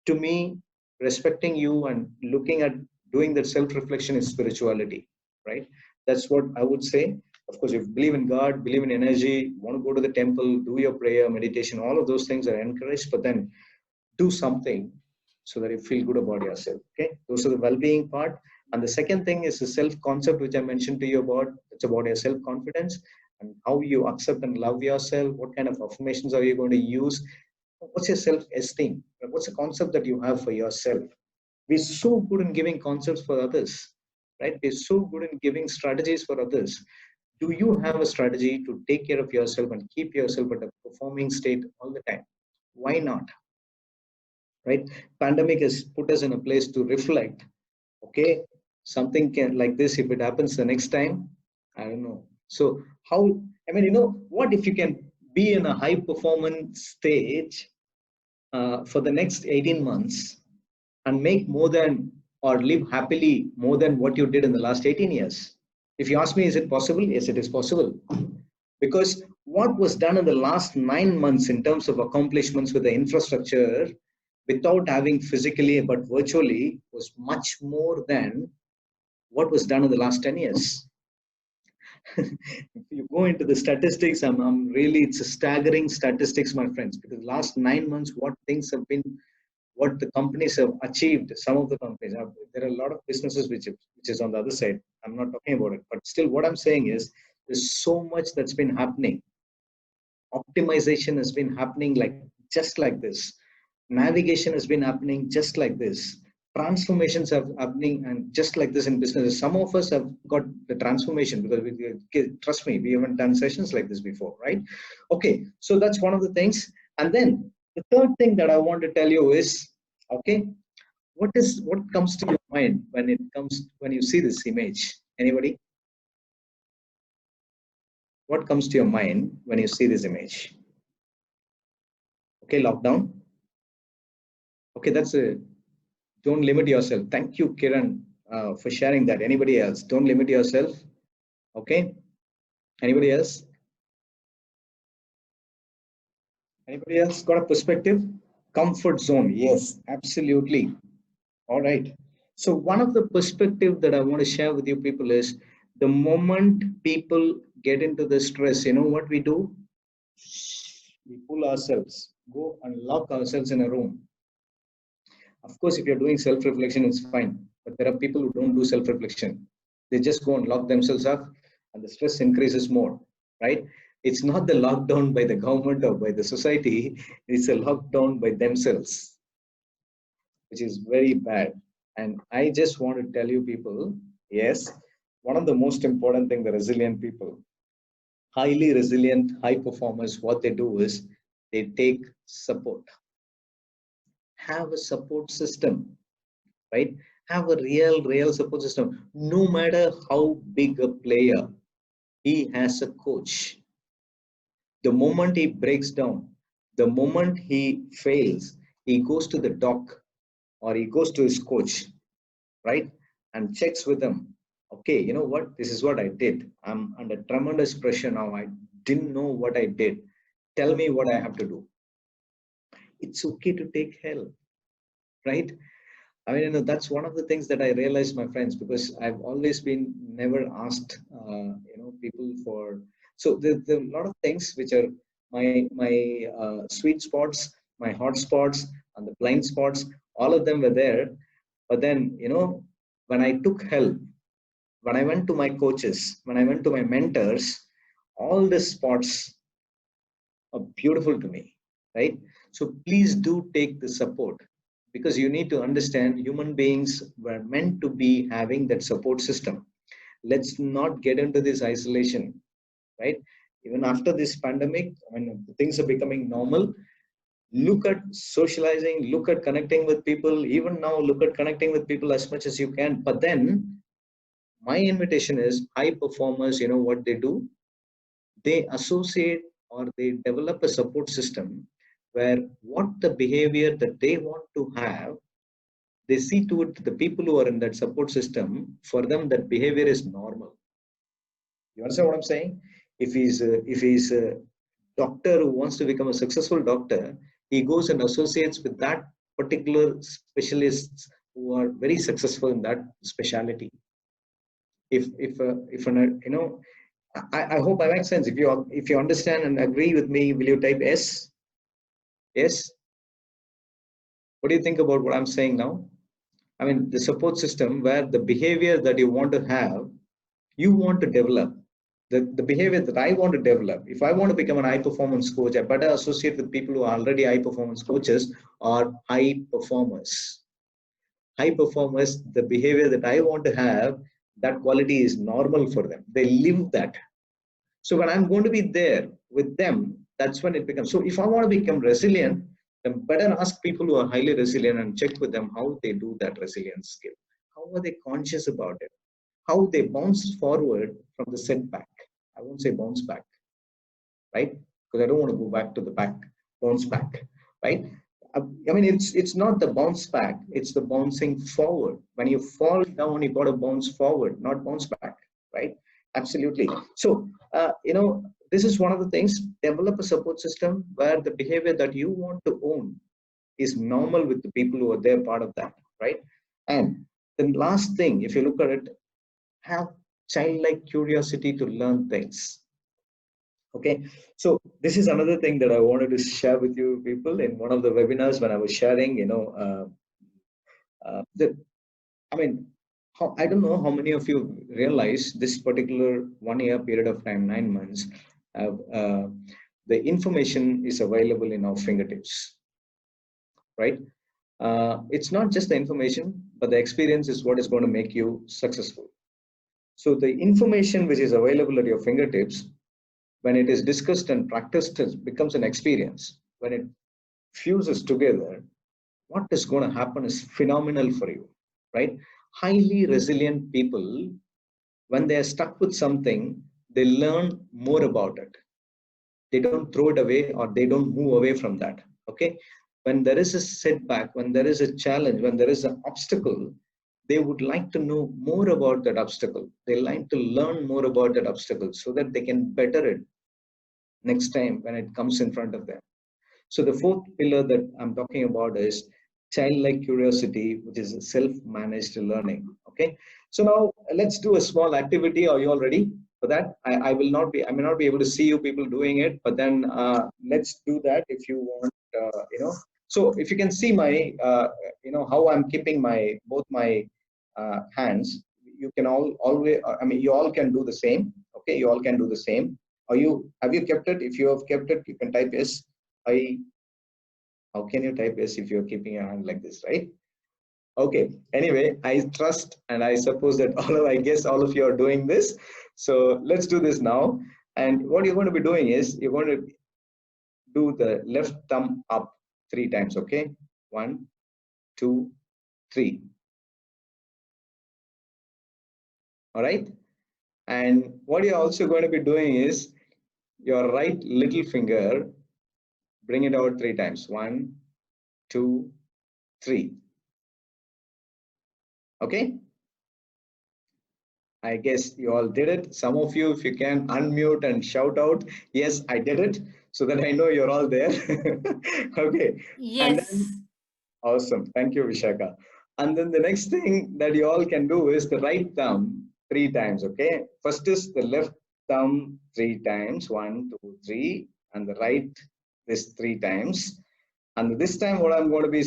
to me, respecting you and looking at doing that self-reflection is spirituality, right? That's what I would say. Of course, if you believe in God, believe in energy, want to go to the temple, do your prayer, meditation, all of those things are encouraged, but then do something so that you feel good about yourself. Okay, those are the well-being part. And the second thing is the self-concept, which I mentioned to you about. It's about your self-confidence and how you accept and love yourself. What kind of affirmations are you going to use? What's your self-esteem? What's the concept that you have for yourself? We're so good in giving concepts for others, right? We're so good in giving strategies for others. Do you have a strategy to take care of yourself and keep yourself at a performing state all the time? Why not? Right? Pandemic has put us in a place to reflect. Okay, something can like this, if it happens the next time, I don't know. So how, I mean, what if you can be in a high performance stage for the next 18 months and make more than or live happily more than what you did in the last 18 years? If you ask me, is it possible? Yes, it is possible. Because what was done in the last 9 months in terms of accomplishments with the infrastructure, without having physically but virtually, was much more than what was done in the last 10 years. If you go into the statistics, I'm really, it's a staggering statistics, my friends, because last 9 months, what things have been, what the companies have achieved. Some of the companies have, there are a lot of businesses which is on the other side. I'm not talking about it, but still what I'm saying is there's so much that's been happening. Optimization has been happening just like this. Navigation has been happening just like this. Transformations are happening and just like this in businesses. Some of us have got the transformation because trust me, we haven't done sessions like this before, right? Okay, so that's one of the things. And then The third thing that I want to tell you is, okay, what comes to your mind when you see this image? Anybody? What comes to your mind when you see this image? Okay, lockdown. Okay, that's a, don't limit yourself. Thank you, Kiran, for sharing that. Anybody else? Don't limit yourself. Okay. Anybody else? Anybody else got a perspective? Comfort zone. Yes, absolutely. All right. So one of the perspective that I want to share with you people is the moment people get into the stress, you know what we do? We pull ourselves, go and lock ourselves in a room. Of course, if you're doing self-reflection, it's fine. But there are people who don't do self-reflection. They just go and lock themselves up and the stress increases more, right? It's not the lockdown by the government or by the society. It's a lockdown by themselves, which is very bad. And I just want to tell you people, yes, one of the most important thing, the resilient people, highly resilient, high performers, what they do is they take support. Have a support system, right? Have a real support system. No matter how big a player, he has a coach. The moment he breaks down, the moment he fails, he goes to the doc or he goes to his coach, right? And checks with them. Okay, you know what? This is what I did. I'm under tremendous pressure now. I didn't know what I did. Tell me what I have to do. It's okay to take help, right? I mean, that's one of the things that I realized, my friends, because I've always been never asked, people for. So there are a lot of things which are my sweet spots, my hot spots, and the blind spots. All of them were there. But then, when I took help, when I went to my coaches, when I went to my mentors, all the spots are beautiful to me, right? So please do take the support, because you need to understand human beings were meant to be having that support system. Let's not get into this isolation, right? Even after this pandemic, when things are becoming normal, look at socializing, look at connecting with people. Even now, look at connecting with people as much as you can. But then my invitation is high performers, you know what they do? They associate or they develop a support system where what the behavior that they want to have, they see to it the people who are in that support system, for them that behavior is normal. You understand what I'm saying? If he's a doctor who wants to become a successful doctor, he goes and associates with that particular specialists who are very successful in that specialty. If I hope I make sense. If you understand and agree with me, will you type yes? Yes. What do you think about what I'm saying now? I mean, the support system where the behavior that you want to have, you want to develop. The behavior that I want to develop, if I want to become an high performance coach, I better associate with people who are already high performance coaches or high performers. High performers, the behavior that I want to have, that quality is normal for them. They live that. So when I'm going to be there with them, that's when it becomes. So if I want to become resilient, then better ask people who are highly resilient and check with them how they do that resilience skill. How are they conscious about it? How they bounce forward from the setback. I won't say bounce back, right? Because I don't want to go back to the back, bounce back, right? I mean, it's not the bounce back, it's the bouncing forward. When you fall down, you got to bounce forward, not bounce back, right? Absolutely. So, this is one of the things, develop a support system where the behavior that you want to own is normal with the people who are there part of that, right? And the last thing, if you look at it, have childlike curiosity to learn things. Okay, so this is another thing that I wanted to share with you people in one of the webinars when I was sharing, that, I mean, I don't know how many of you realize this particular 1 year period of time, 9 months, the information is available in our fingertips, right? It's not just the information, but the experience is what is going to make you successful. So the information which is available at your fingertips, when it is discussed and practiced, it becomes an experience. When fuses together, what is going to happen is phenomenal for you, right? Highly resilient people, when they are stuck with something, they learn more about it. They don't throw it away or they don't move away from that. Okay. When there is a setback, when there is a challenge, when there is an obstacle, they would like to know more about that obstacle. They like to learn more about that obstacle so that they can better it next time when it comes in front of them. So the fourth pillar that I'm talking about is childlike curiosity, which is self-managed learning. Okay. So now let's do a small activity. Are you all ready for that? I will not be, I may not be able to see you people doing it, but then let's do that if you want, So if you can see my, how I'm keeping my, both my hands, you can all always, you all can do the same. Okay. You all can do the same. Have you kept it? If you have kept it, you can type yes. How can you type yes if you're keeping your hand like this, right? Okay. Anyway, I trust and I suppose that I guess all of you are doing this. So let's do this now. And what you're going to be doing is you're going to do the left thumb up 3 times. Okay. 1, 2, 3. All right. And what you're also going to be doing is your right little finger, bring it out 3 times. 1, 2, 3. Okay. I guess you all did it. Some of you, if you can unmute and shout out, yes, I did it, so that I know you're all there. Okay. Yes. And then, awesome. Thank you, Vishaka. And then the next thing that you all can do is the right thumb 3 times. Okay. First is the left thumb 3 times. 1, 2, 3. And the right this 3 times. And this time what I'm going to be,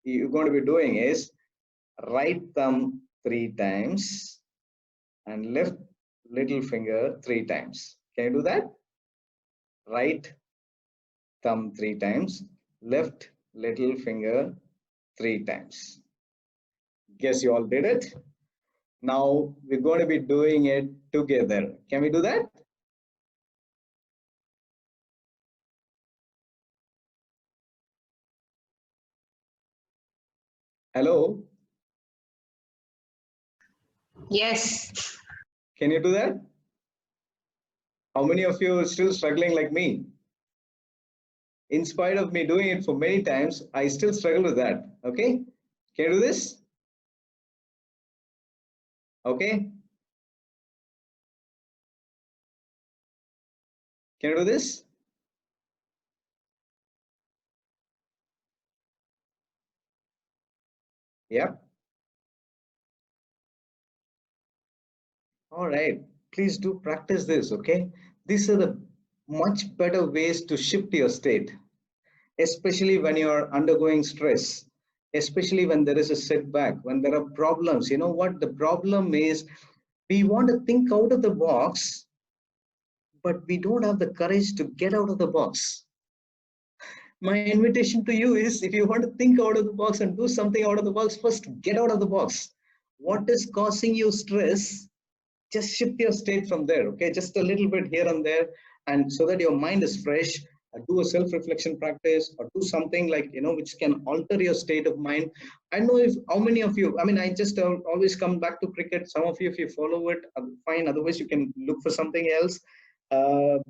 you're going to be doing is right thumb 3 times and left little finger 3 times. Can you do that? Right thumb 3 times, left little finger 3 times. Guess you all did it. Now we're going to be doing it together. Can we do that? Hello? Yes. Can you do that? How many of you are still struggling like me? In spite of me doing it for many times, I still struggle with that. Okay? Can you do this? Okay? Can you do this? Yep. All right. Please do practice this. Okay? These are the much better ways to shift your state, especially when you're undergoing stress, especially when there is a setback, when there are problems. You know what? The problem is we want to think out of the box, but we don't have the courage to get out of the box. My invitation to you is, if you want to think out of the box and do something out of the box, first get out of the box. What is causing you stress? Just shift your state from there. Okay, just a little bit here and there, and so that your mind is fresh. Do a self-reflection practice or do something like, which can alter your state of mind. I know how many of you, I just always come back to cricket. Some of you, if you follow it, fine. Otherwise you can look for something else. When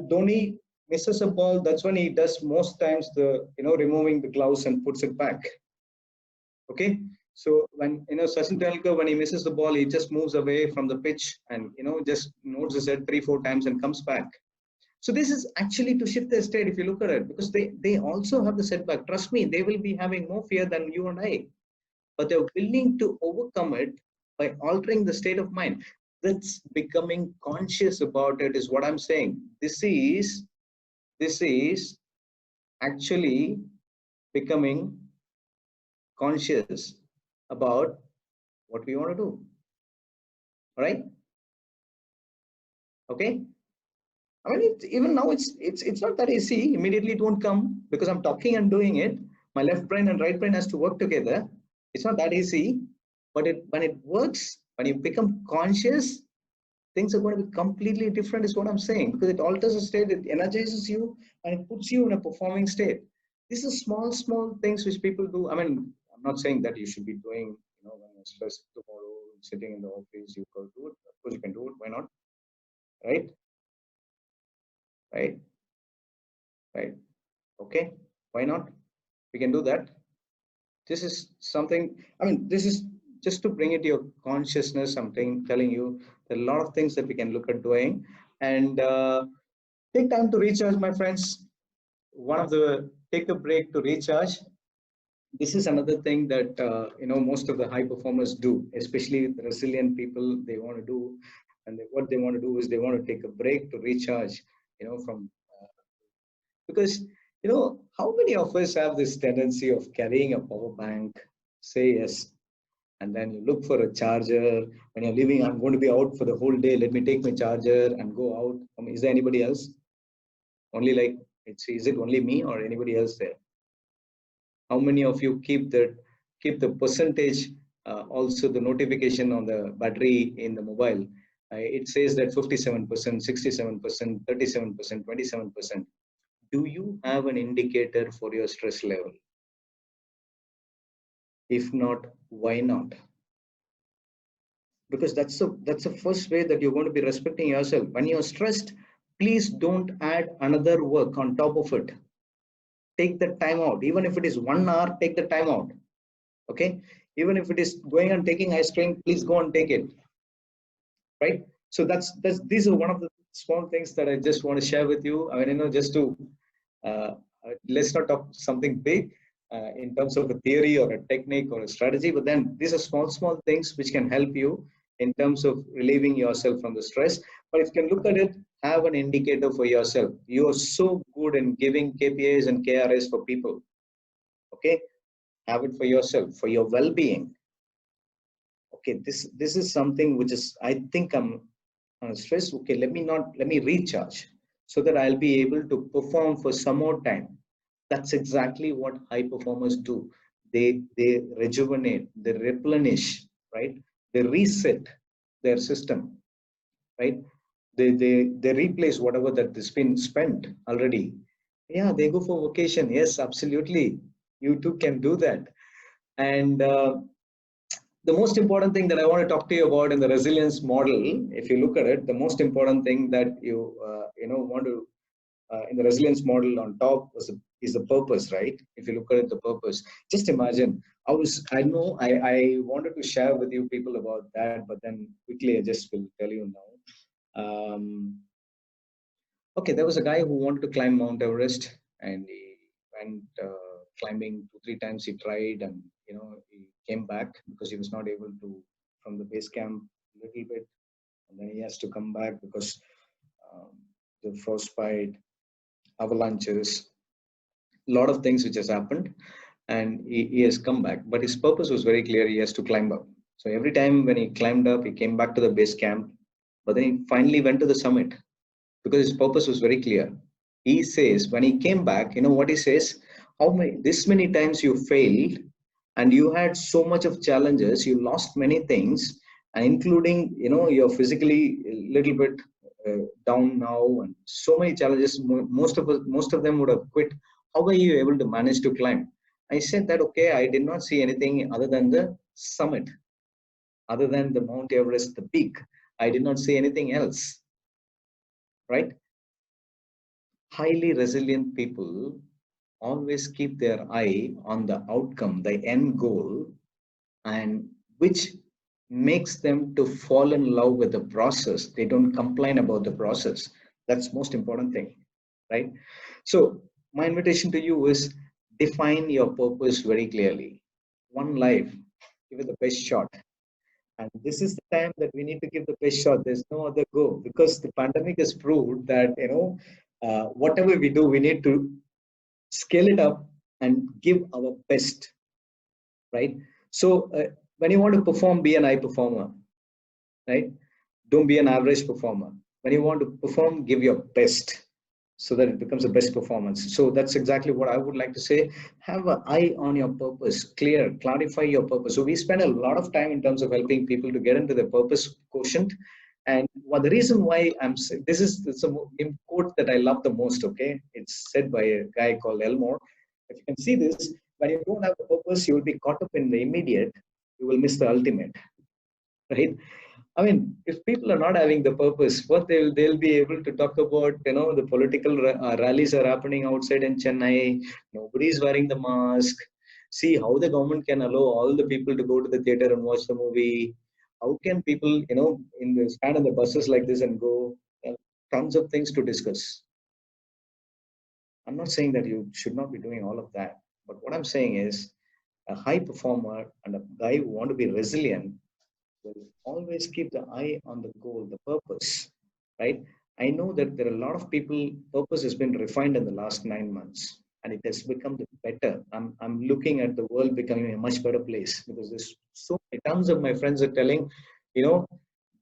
Dhoni misses a ball, that's when he does most times the, removing the gloves and puts it back. Okay. So when, Sachin Tendulkar, when he misses the ball, he just moves away from the pitch and, just nods his head 3-4 times and comes back. So this is actually to shift their state, if you look at it, because they also have the setback. Trust me, they will be having more fear than you and I, but they're willing to overcome it by altering the state of mind. That's becoming conscious about it is what I'm saying. This is actually becoming conscious about what we want to do. All right. Okay. Even now it's not that easy. Immediately it won't come because I'm talking and doing it. My left brain and right brain has to work together. It's not that easy, but when it works, when you become conscious, things are going to be completely different is what I'm saying, because it alters the state, it energizes you, and it puts you in a performing state. These are small things which people do. I mean, I'm not saying that you should be doing, when you're stressed tomorrow, sitting in the office, you go do it. Of course you can do it. Why not? Right? Right? Right? Okay. Why not? We can do that. This is something, I mean, this is just to bring it to your consciousness. I'm telling you, there are a lot of things that we can look at doing, and take time to recharge, my friends. Take a break to recharge. This is another thing that, most of the high performers do, especially the resilient people. They want to do, and what they want to do is they want to take a break to recharge, from, because, how many of us have this tendency of carrying a power bank, say yes, and then you look for a charger when you're leaving. I'm going to be out for the whole day. Let me take my charger and go out. I mean, is there anybody else? Only like, is it only me or anybody else there? How many of you keep the percentage, also the notification on the battery in the mobile? It says that 57%, 67%, 37%, 27%. Do you have an indicator for your stress level? If not, why not? Because that's the first way that you're going to be respecting yourself. When you're stressed, please don't add another work on top of it. Take the time out. Even if it is 1 hour, take the time out. Okay? Even if it is going and taking ice cream, please go and take it. Right? So these are one of the small things that I just want to share with you. I mean, just to let's not talk something big in terms of a theory or a technique or a strategy, but then these are small things which can help you in terms of relieving yourself from the stress. But if you can look at it, have an indicator for yourself. You are so good in giving KPIs and KRS for people. Okay, have it for yourself, for your well-being. Okay, this is something which is, I think I'm stressed. Okay, let me recharge so that I'll be able to perform for some more time. That's exactly what high performers do. They rejuvenate, they replenish, right? They reset their system, right? They replace whatever that has been spent already. Yeah, they go for vacation. Yes, absolutely. You too can do that. And the most important thing that I want to talk to you about in the resilience model, if you look at it, the most important thing that you want to in the resilience model on top is the purpose, right? If you look at it, the purpose. Just imagine. I wanted to share with you people about that, but then quickly I just will tell you now. Okay, there was a guy who wanted to climb Mount Everest, and he went climbing 2-3 times. He tried, and he came back because he was not able to from the base camp a little bit, and then he has to come back because the frostbite, avalanches, a lot of things which has happened, and he has come back. But his purpose was very clear. He has to climb up. So every time when he climbed up, he came back to the base camp, but then he finally went to the summit because his purpose was very clear. He says when he came back, what he says, this many times you failed, and you had so much of challenges, you lost many things, and including, you're physically a little bit down now, and so many challenges. Most of them would have quit. How were you able to manage to climb? I said that, okay, I did not see anything other than the summit, other than the Mount Everest, the peak. I did not see anything else, right? Highly resilient people always keep their eye on the outcome, the end goal, and which makes them to fall in love with the process. They don't complain about the process. That's most important thing, right? So my invitation to you is define your purpose very clearly. One life, give it the best shot. And this is the time that we need to give the best shot. There's no other go, because the pandemic has proved that, whatever we do, we need to scale it up and give our best, right? So when you want to perform, be an high performer, right? Don't be an average performer. When you want to perform, give your best so that it becomes the best performance. So that's exactly what I would like to say. Have an eye on your purpose, clarify your purpose. So we spend a lot of time in terms of helping people to get into their purpose quotient, And the reason why this is a quote that I love the most. Okay, it's said by a guy called Elmore. If you can see this, when you don't have a purpose, you will be caught up in the immediate. You will miss the ultimate, right? I mean, if people are not having the purpose, what they'll be able to talk about, the political rallies are happening outside in Chennai. Nobody's wearing the mask. See how the government can allow all the people to go to the theater and watch the movie. How can people, stand in the buses like this and go? Tons of things to discuss. I'm not saying that you should not be doing all of that, but what I'm saying is a high performer and a guy who want to be resilient will always keep the eye on the goal, the purpose, right? I know that there are a lot of people, purpose has been refined in the last 9 months and it has become better. I'm looking at the world becoming a much better place because there's so many tons of my friends are telling,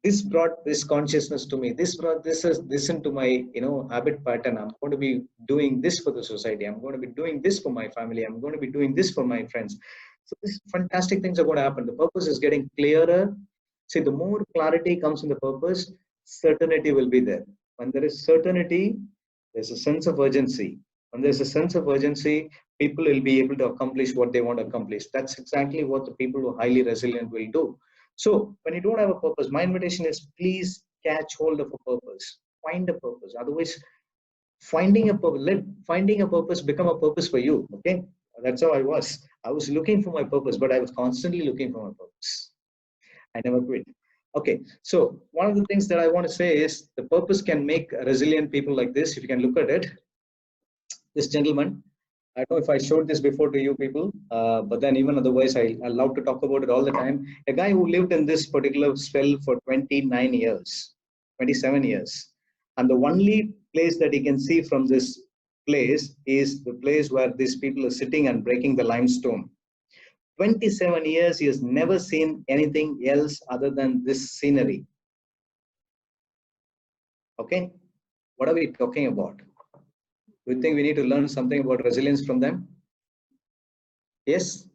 this brought this consciousness to me. This brought this into my, habit pattern. I'm going to be doing this for the society. I'm going to be doing this for my family. I'm going to be doing this for my friends. So these fantastic things are going to happen. The purpose is getting clearer. See, the more clarity comes in the purpose, certainty will be there. When there is certainty, there's a sense of urgency. When there's a sense of urgency, people will be able to accomplish what they want to accomplish. That's exactly what the people who are highly resilient will do. So when you don't have a purpose, my invitation is please catch hold of a purpose. Find a purpose. Otherwise, finding a purpose become a purpose for you. Okay, that's how I was. I was looking for my purpose, but I was constantly looking for my purpose. I never quit. Okay, so one of the things that I want to say is the purpose can make resilient people like this. If you can look at it, this gentleman, I don't know if I showed this before to you people, but then even otherwise, I love to talk about it all the time. A guy who lived in this particular spell for 29 years, 27 years. And the only place that he can see from this place is the place where these people are sitting and breaking the limestone. 27 years, he has never seen anything else other than this scenery. Okay, what are we talking about? Do you think we need to learn something about resilience from them? Yes,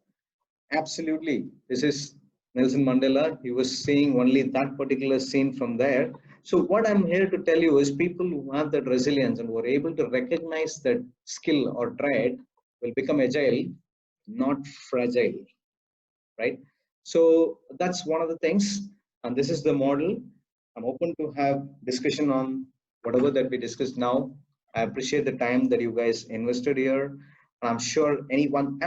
absolutely. This is Nelson Mandela. He was seeing only that particular scene from there. So what I'm here to tell you is people who have that resilience and who are able to recognize that skill or trait will become agile, not fragile. Right? So that's one of the things, and this is the model. I'm open to have discussion on whatever that we discussed now. I appreciate the time that you guys invested here. And I'm sure anyone,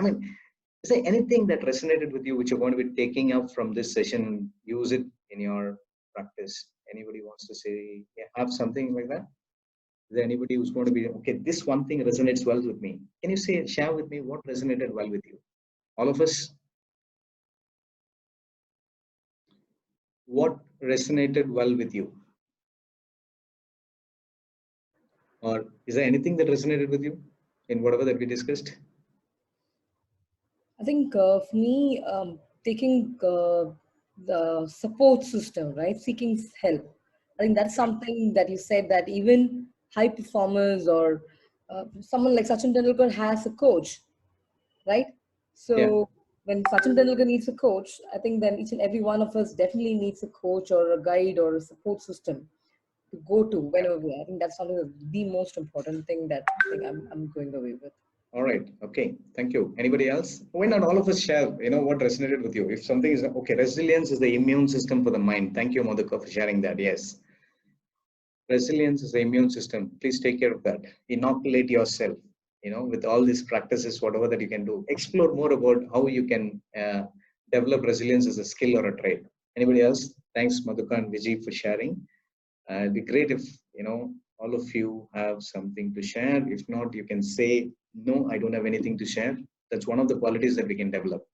is there anything that resonated with you which you're going to be taking up from this session and use it in your practice? Anybody wants to say, have something like that? Is there anybody who's going to be, okay, this one thing resonates well with me? Can you share with me what resonated well with you? All of us? What resonated well with you? Or is there anything that resonated with you in whatever that we discussed? I think for me, taking the support system, right, seeking help. I think that's something that you said that even high performers or someone like Sachin Tendulkar has a coach, right? So when Sachin Tendulkar needs a coach, I think then each and every one of us definitely needs a coach or a guide or a support system to go to whenever we are. I think that's something that's the most important thing that I think I'm going away with. All right. Okay. Thank you. Anybody else? Why not all of us share, what resonated with you? If something is, okay, resilience is the immune system for the mind. Thank you, Madhukar, for sharing that. Yes. Resilience is the immune system. Please take care of that. Inoculate yourself, with all these practices, whatever that you can do. Explore more about how you can develop resilience as a skill or a trait. Anybody else? Thanks, Madhukar and Vijay, for sharing. It'd be great if, all of you have something to share. If not, you can say, no, I don't have anything to share. That's one of the qualities that we can develop.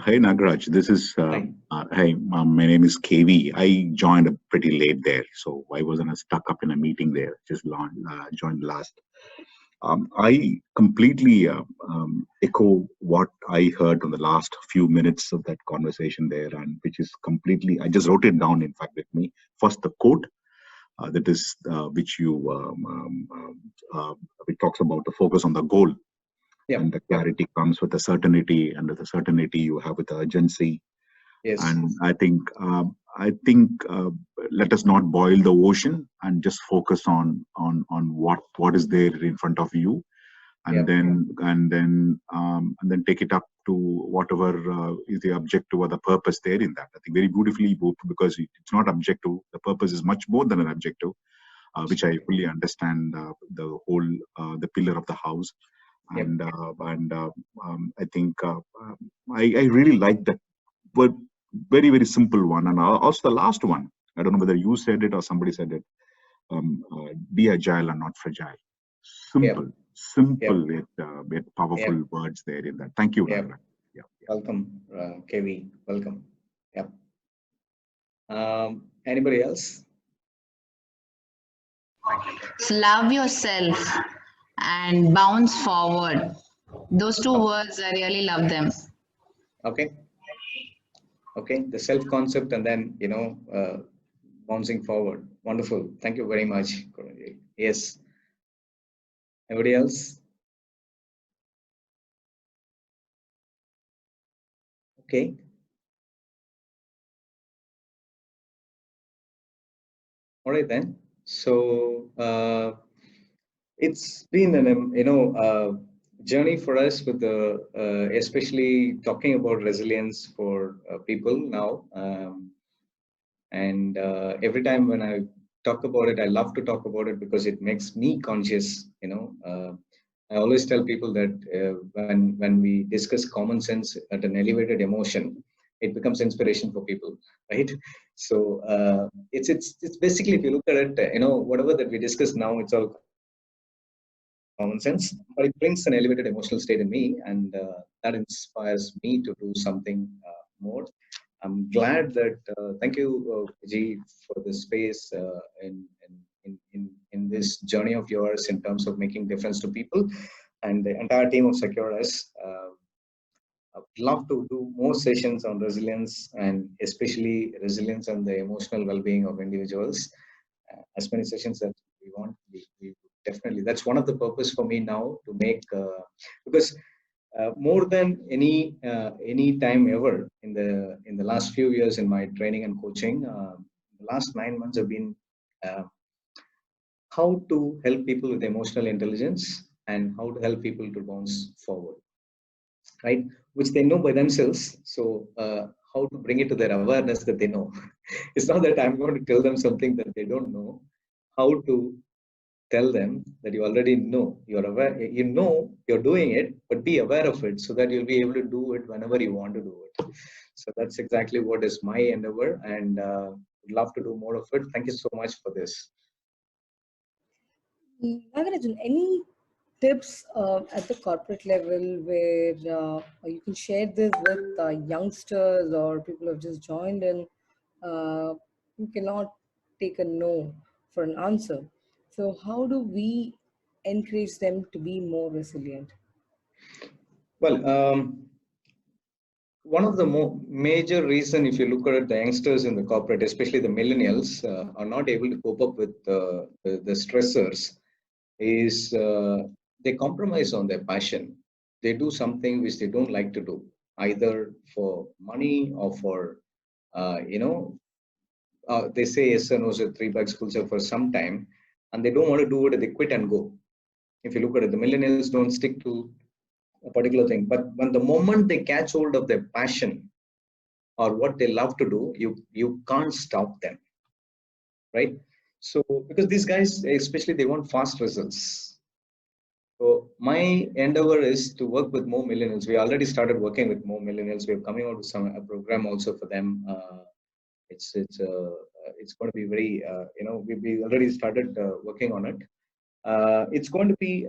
Hey, Nagaraj, this is, hey, my name is KV. I joined pretty late there, so I wasn't stuck up in a meeting there, just joined last. I completely echo what I heard on the last few minutes of that conversation there, and which is completely, I just wrote it down, in fact, with me. First, the quote, that is, which talks about the focus on the goal. Yeah. And the clarity comes with the certainty, and with the certainty you have with the urgency. Yes. And I think let us not boil the ocean and just focus on what is there in front of you, and then take it up to whatever is the objective or the purpose there in that. I think very beautifully put, because it's not objective. The purpose is much more than an objective, which I fully understand. The whole the pillar of the house, and I think I really like that, but very, very simple one. And also the last one, I don't know whether you said it or somebody said it, be agile and not fragile. Simple yet powerful words there in that. Thank you. Welcome, KV. Welcome. Anybody else? Love yourself and bounce forward. Those two words, I really love them. Okay, the self concept, and then bouncing forward. Wonderful. Thank you very much. Yes. Anybody else? Okay. All right then. So it's been an journey for us with the especially talking about resilience for people now. And every time when I talk about it, I love to talk about it because it makes me conscious. I always tell people that when we discuss common sense at an elevated emotion, it becomes inspiration for people, right? So it's basically, if you look at it, whatever that we discuss now, it's all common sense, but it brings an elevated emotional state in me, and that inspires me to do something more. I'm glad that thank you, Ji, for the space in this journey of yours in terms of making difference to people, and the entire team of Securus. I would love to do more sessions on resilience, and especially resilience and the emotional well-being of individuals. As many sessions that we want, we definitely. That's one of the purpose for me now to make because. More than any time ever in the last few years in my training and coaching, the last 9 months have been how to help people with emotional intelligence and how to help people to bounce forward, right? Which they know by themselves. So how to bring it to their awareness that they know. It's not that I'm going to tell them something that they don't know. How to tell them that you already know, you're aware, you're doing it, but be aware of it so that you'll be able to do it whenever you want to do it. So that's exactly what is my endeavor, and would love to do more of it. Thank you so much for this. Nagarajan, any tips at the corporate level where you can share this with youngsters or people who have just joined in, who cannot take a no for an answer? So how do we encourage them to be more resilient? Well, one of the major reason, if you look at the youngsters in the corporate, especially the millennials, are not able to cope up with the stressors, is they compromise on their passion. They do something which they don't like to do, either for money or for they say yes or no, so 3 bags full for some time, and they don't want to do it. They quit and go. If you look at it, the millennials don't stick to a particular thing, but when the moment they catch hold of their passion or what they love to do, you can't stop them, right? So because these guys, especially, they want fast results. So my endeavor is to work with more millennials. We already started working with more millennials. We're coming out with a program also for them. It's going to be very we already started working on it. It's going to be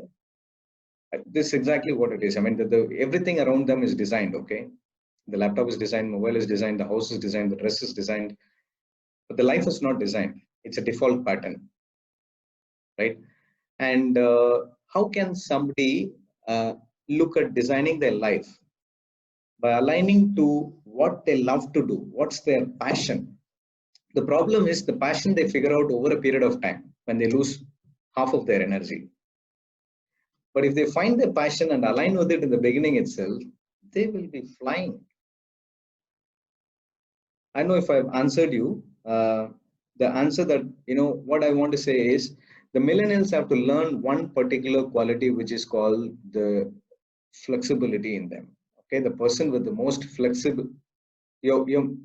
this is exactly what it is. I mean, everything around them is designed. Okay, the laptop is designed, mobile is designed, the house is designed, the dress is designed, but the life is not designed. It's a default pattern, right? And how can somebody look at designing their life by aligning to what they love to do? What's their passion? The problem is the passion they figure out over a period of time when they lose half of their energy. But if they find their passion and align with it in the beginning itself, they will be flying. I know if I've answered you. The answer that, what I want to say is the millennials have to learn one particular quality, which is called the flexibility in them. Okay, the person with the most flexible. Your mute.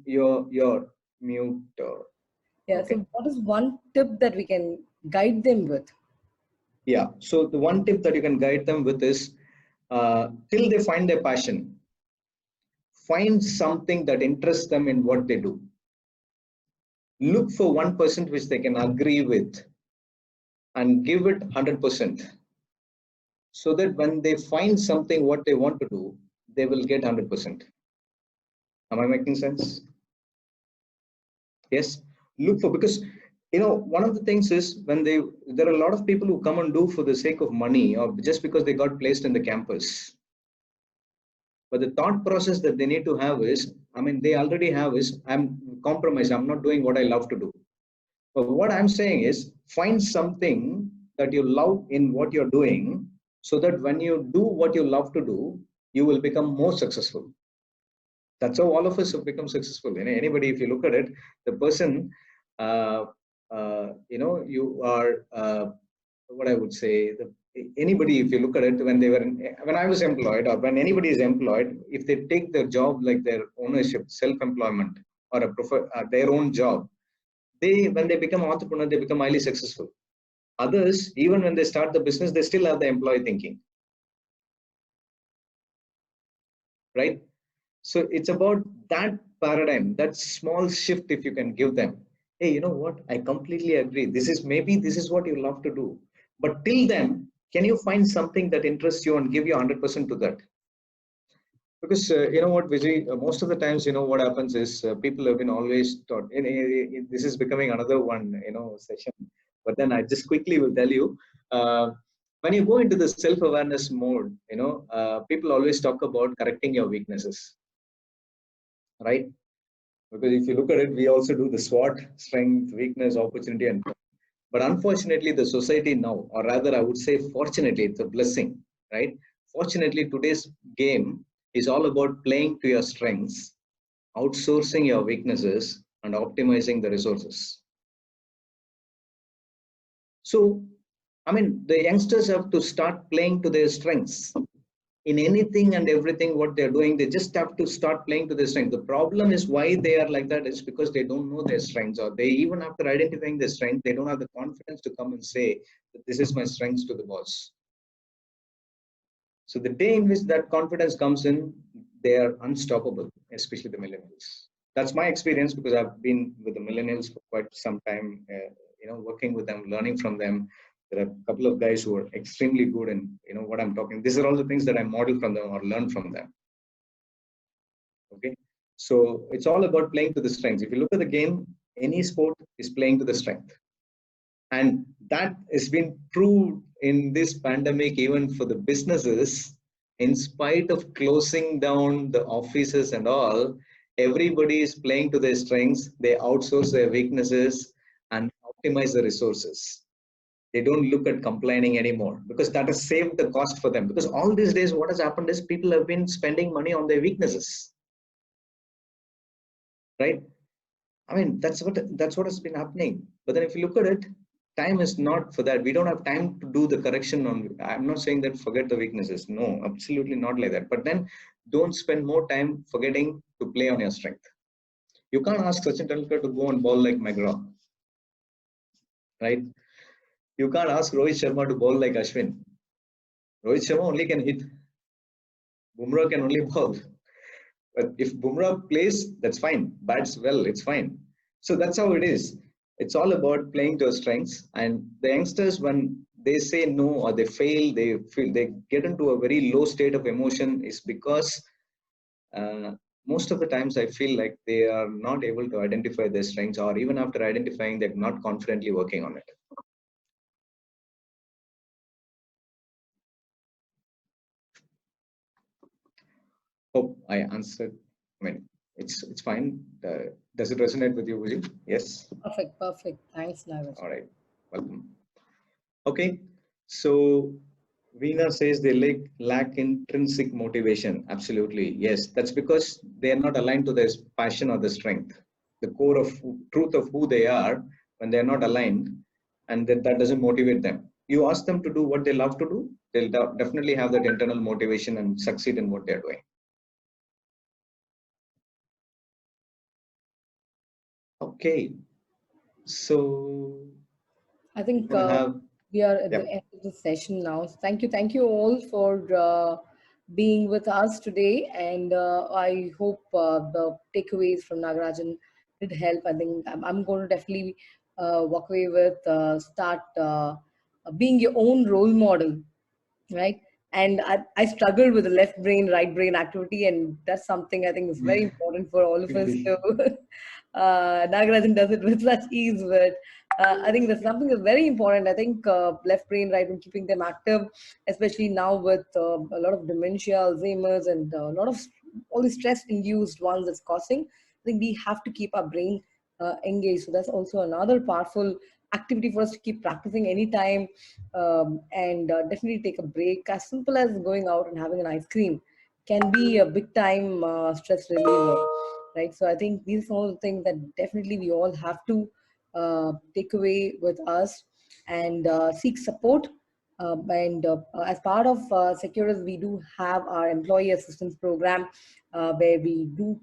Yeah. Okay. So, what is one tip that we can guide them with? Yeah. So the one tip that you can guide them with is till they find their passion, find something that interests them in what they do. Look for 1% which they can agree with and give it 100%. So that when they find something what they want to do, they will get 100%. Am I making sense? Yes. Look for, because one of the things is when there are a lot of people who come and do for the sake of money or just because they got placed in the campus. But the thought process that they need to have is, they already have is, I'm compromised. I'm not doing what I love to do. But what I'm saying is, find something that you love in what you're doing, so that when you do what you love to do, you will become more successful. That's how all of us have become successful. Anybody, if you look at it, the person, you are, what I would say, anybody, if you look at it, when I was employed, or when anybody is employed, if they take their job like their ownership, self-employment, or their own job, when they become entrepreneur, they become highly successful. Others, even when they start the business, they still have the employee thinking, right? So it's about that paradigm, that small shift. If you can give them, hey, you know what? I completely agree. This is what you love to do. But till then, can you find something that interests you and give you 100% to that? Because you know what, Vijay, most of the times, what happens is people have been always taught. This is becoming another one, session. But then I just quickly will tell you, when you go into the self-awareness mode, people always talk about correcting your weaknesses, right? Because if you look at it, we also do the SWOT: strength, weakness, opportunity, and. But unfortunately, the society now, or rather, I would say, fortunately, it's a blessing, right? Fortunately, today's game is all about playing to your strengths, outsourcing your weaknesses, and optimizing the resources. So, the youngsters have to start playing to their strengths. In anything and everything what they're doing, they just have to start playing to their strength. The problem is why they are like that is because they don't know their strengths, or they, even after identifying their strength, they don't have the confidence to come and say that this is my strengths to the boss. So the day in which that confidence comes in, they are unstoppable, especially the millennials. That's my experience, because I've been with the millennials for quite some time, working with them, learning from them. There are a couple of guys who are extremely good in, what I'm talking. These are all the things that I model from them or learn from them. Okay. So it's all about playing to the strengths. If you look at the game, any sport is playing to the strength. And that has been proved in this pandemic, even for the businesses. In spite of closing down the offices and all, everybody is playing to their strengths. They outsource their weaknesses and optimize the resources. They don't look at complaining anymore, because that has saved the cost for them. Because all these days, what has happened is people have been spending money on their weaknesses, right? That's what has been happening. But then if you look at it, time is not for that. We don't have time to do the correction on. I'm not saying that forget the weaknesses. No, absolutely not like that. But then don't spend more time forgetting to play on your strength. You can't ask Sachin Tendulkar to go and bowl like McGraw, right? You can't ask Rohit Sharma to bowl like Ashwin. Rohit Sharma only can hit. Bumrah can only bowl. But if Bumrah plays, that's fine. Bats well, it's fine. So that's how it is. It's all about playing to our strengths. And the youngsters, when they say no or they fail, they get into a very low state of emotion, is because most of the times I feel like they are not able to identify their strengths, or even after identifying, they're not confidently working on it. Hope I answered. It's fine. Does it resonate with you, Vijay? Yes. Perfect. Thanks, Nagarj. All right. Welcome. Okay. So Veena says they lack intrinsic motivation. Absolutely. Yes. That's because they are not aligned to their passion or the strength. the core of truth of who they are when they're not aligned, and that doesn't motivate them. You ask them to do what they love to do, they'll definitely have that internal motivation and succeed in what they're doing. Okay, so I think we are at the end of the session now. So thank you all for being with us today, and I hope the takeaways from Nagarajan did help. I think I'm going to definitely walk away with start being your own role model, right? And I struggle with the left brain, right brain activity, and that's something I think is very important for all of us to. Nagarajan does it with such ease, but I think that's something that's very important. I think left brain, right brain, keeping them active, especially now with a lot of dementia, Alzheimer's, and a lot of all the stress-induced ones that's causing. I think we have to keep our brain engaged. So that's also another powerful activity for us to keep practicing anytime, and definitely take a break. As simple as going out and having an ice cream can be a big time stress reliever, right? So I think these are all the things that definitely we all have to take away with us, and seek support. And as part of Securus, we do have our employee assistance program, where we do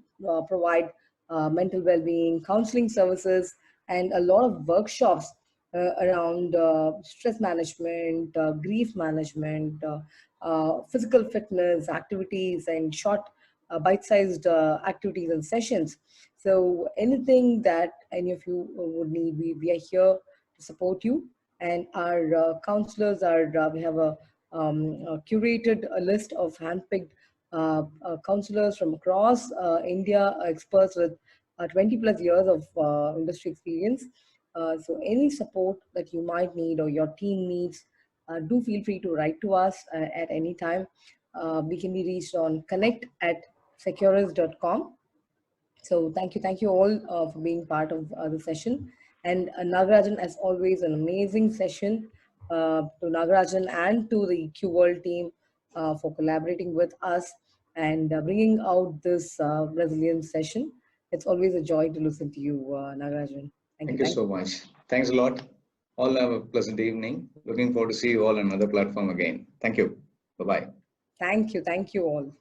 provide mental well-being, counseling services, and a lot of workshops around stress management, grief management, physical fitness activities, and short bite-sized activities and sessions. So anything that any of you would need, we are here to support you. And our counselors are, we have a curated a list of handpicked counselors from across India, experts with 20 plus years of industry experience. So any support that you might need or your team needs, do feel free to write to us at any time. We can be reached on connect@securus.com. So thank you all for being part of the session. And Nagarajan, as always, an amazing session. To Nagarajan and to the Q World team for collaborating with us and bringing out this Brazilian session. It's always a joy to listen to you, Nagarajan. Thank you so much. Thanks a lot. All have a pleasant evening. Looking forward to see you all on another platform again. Thank you. Bye-bye. Thank you all.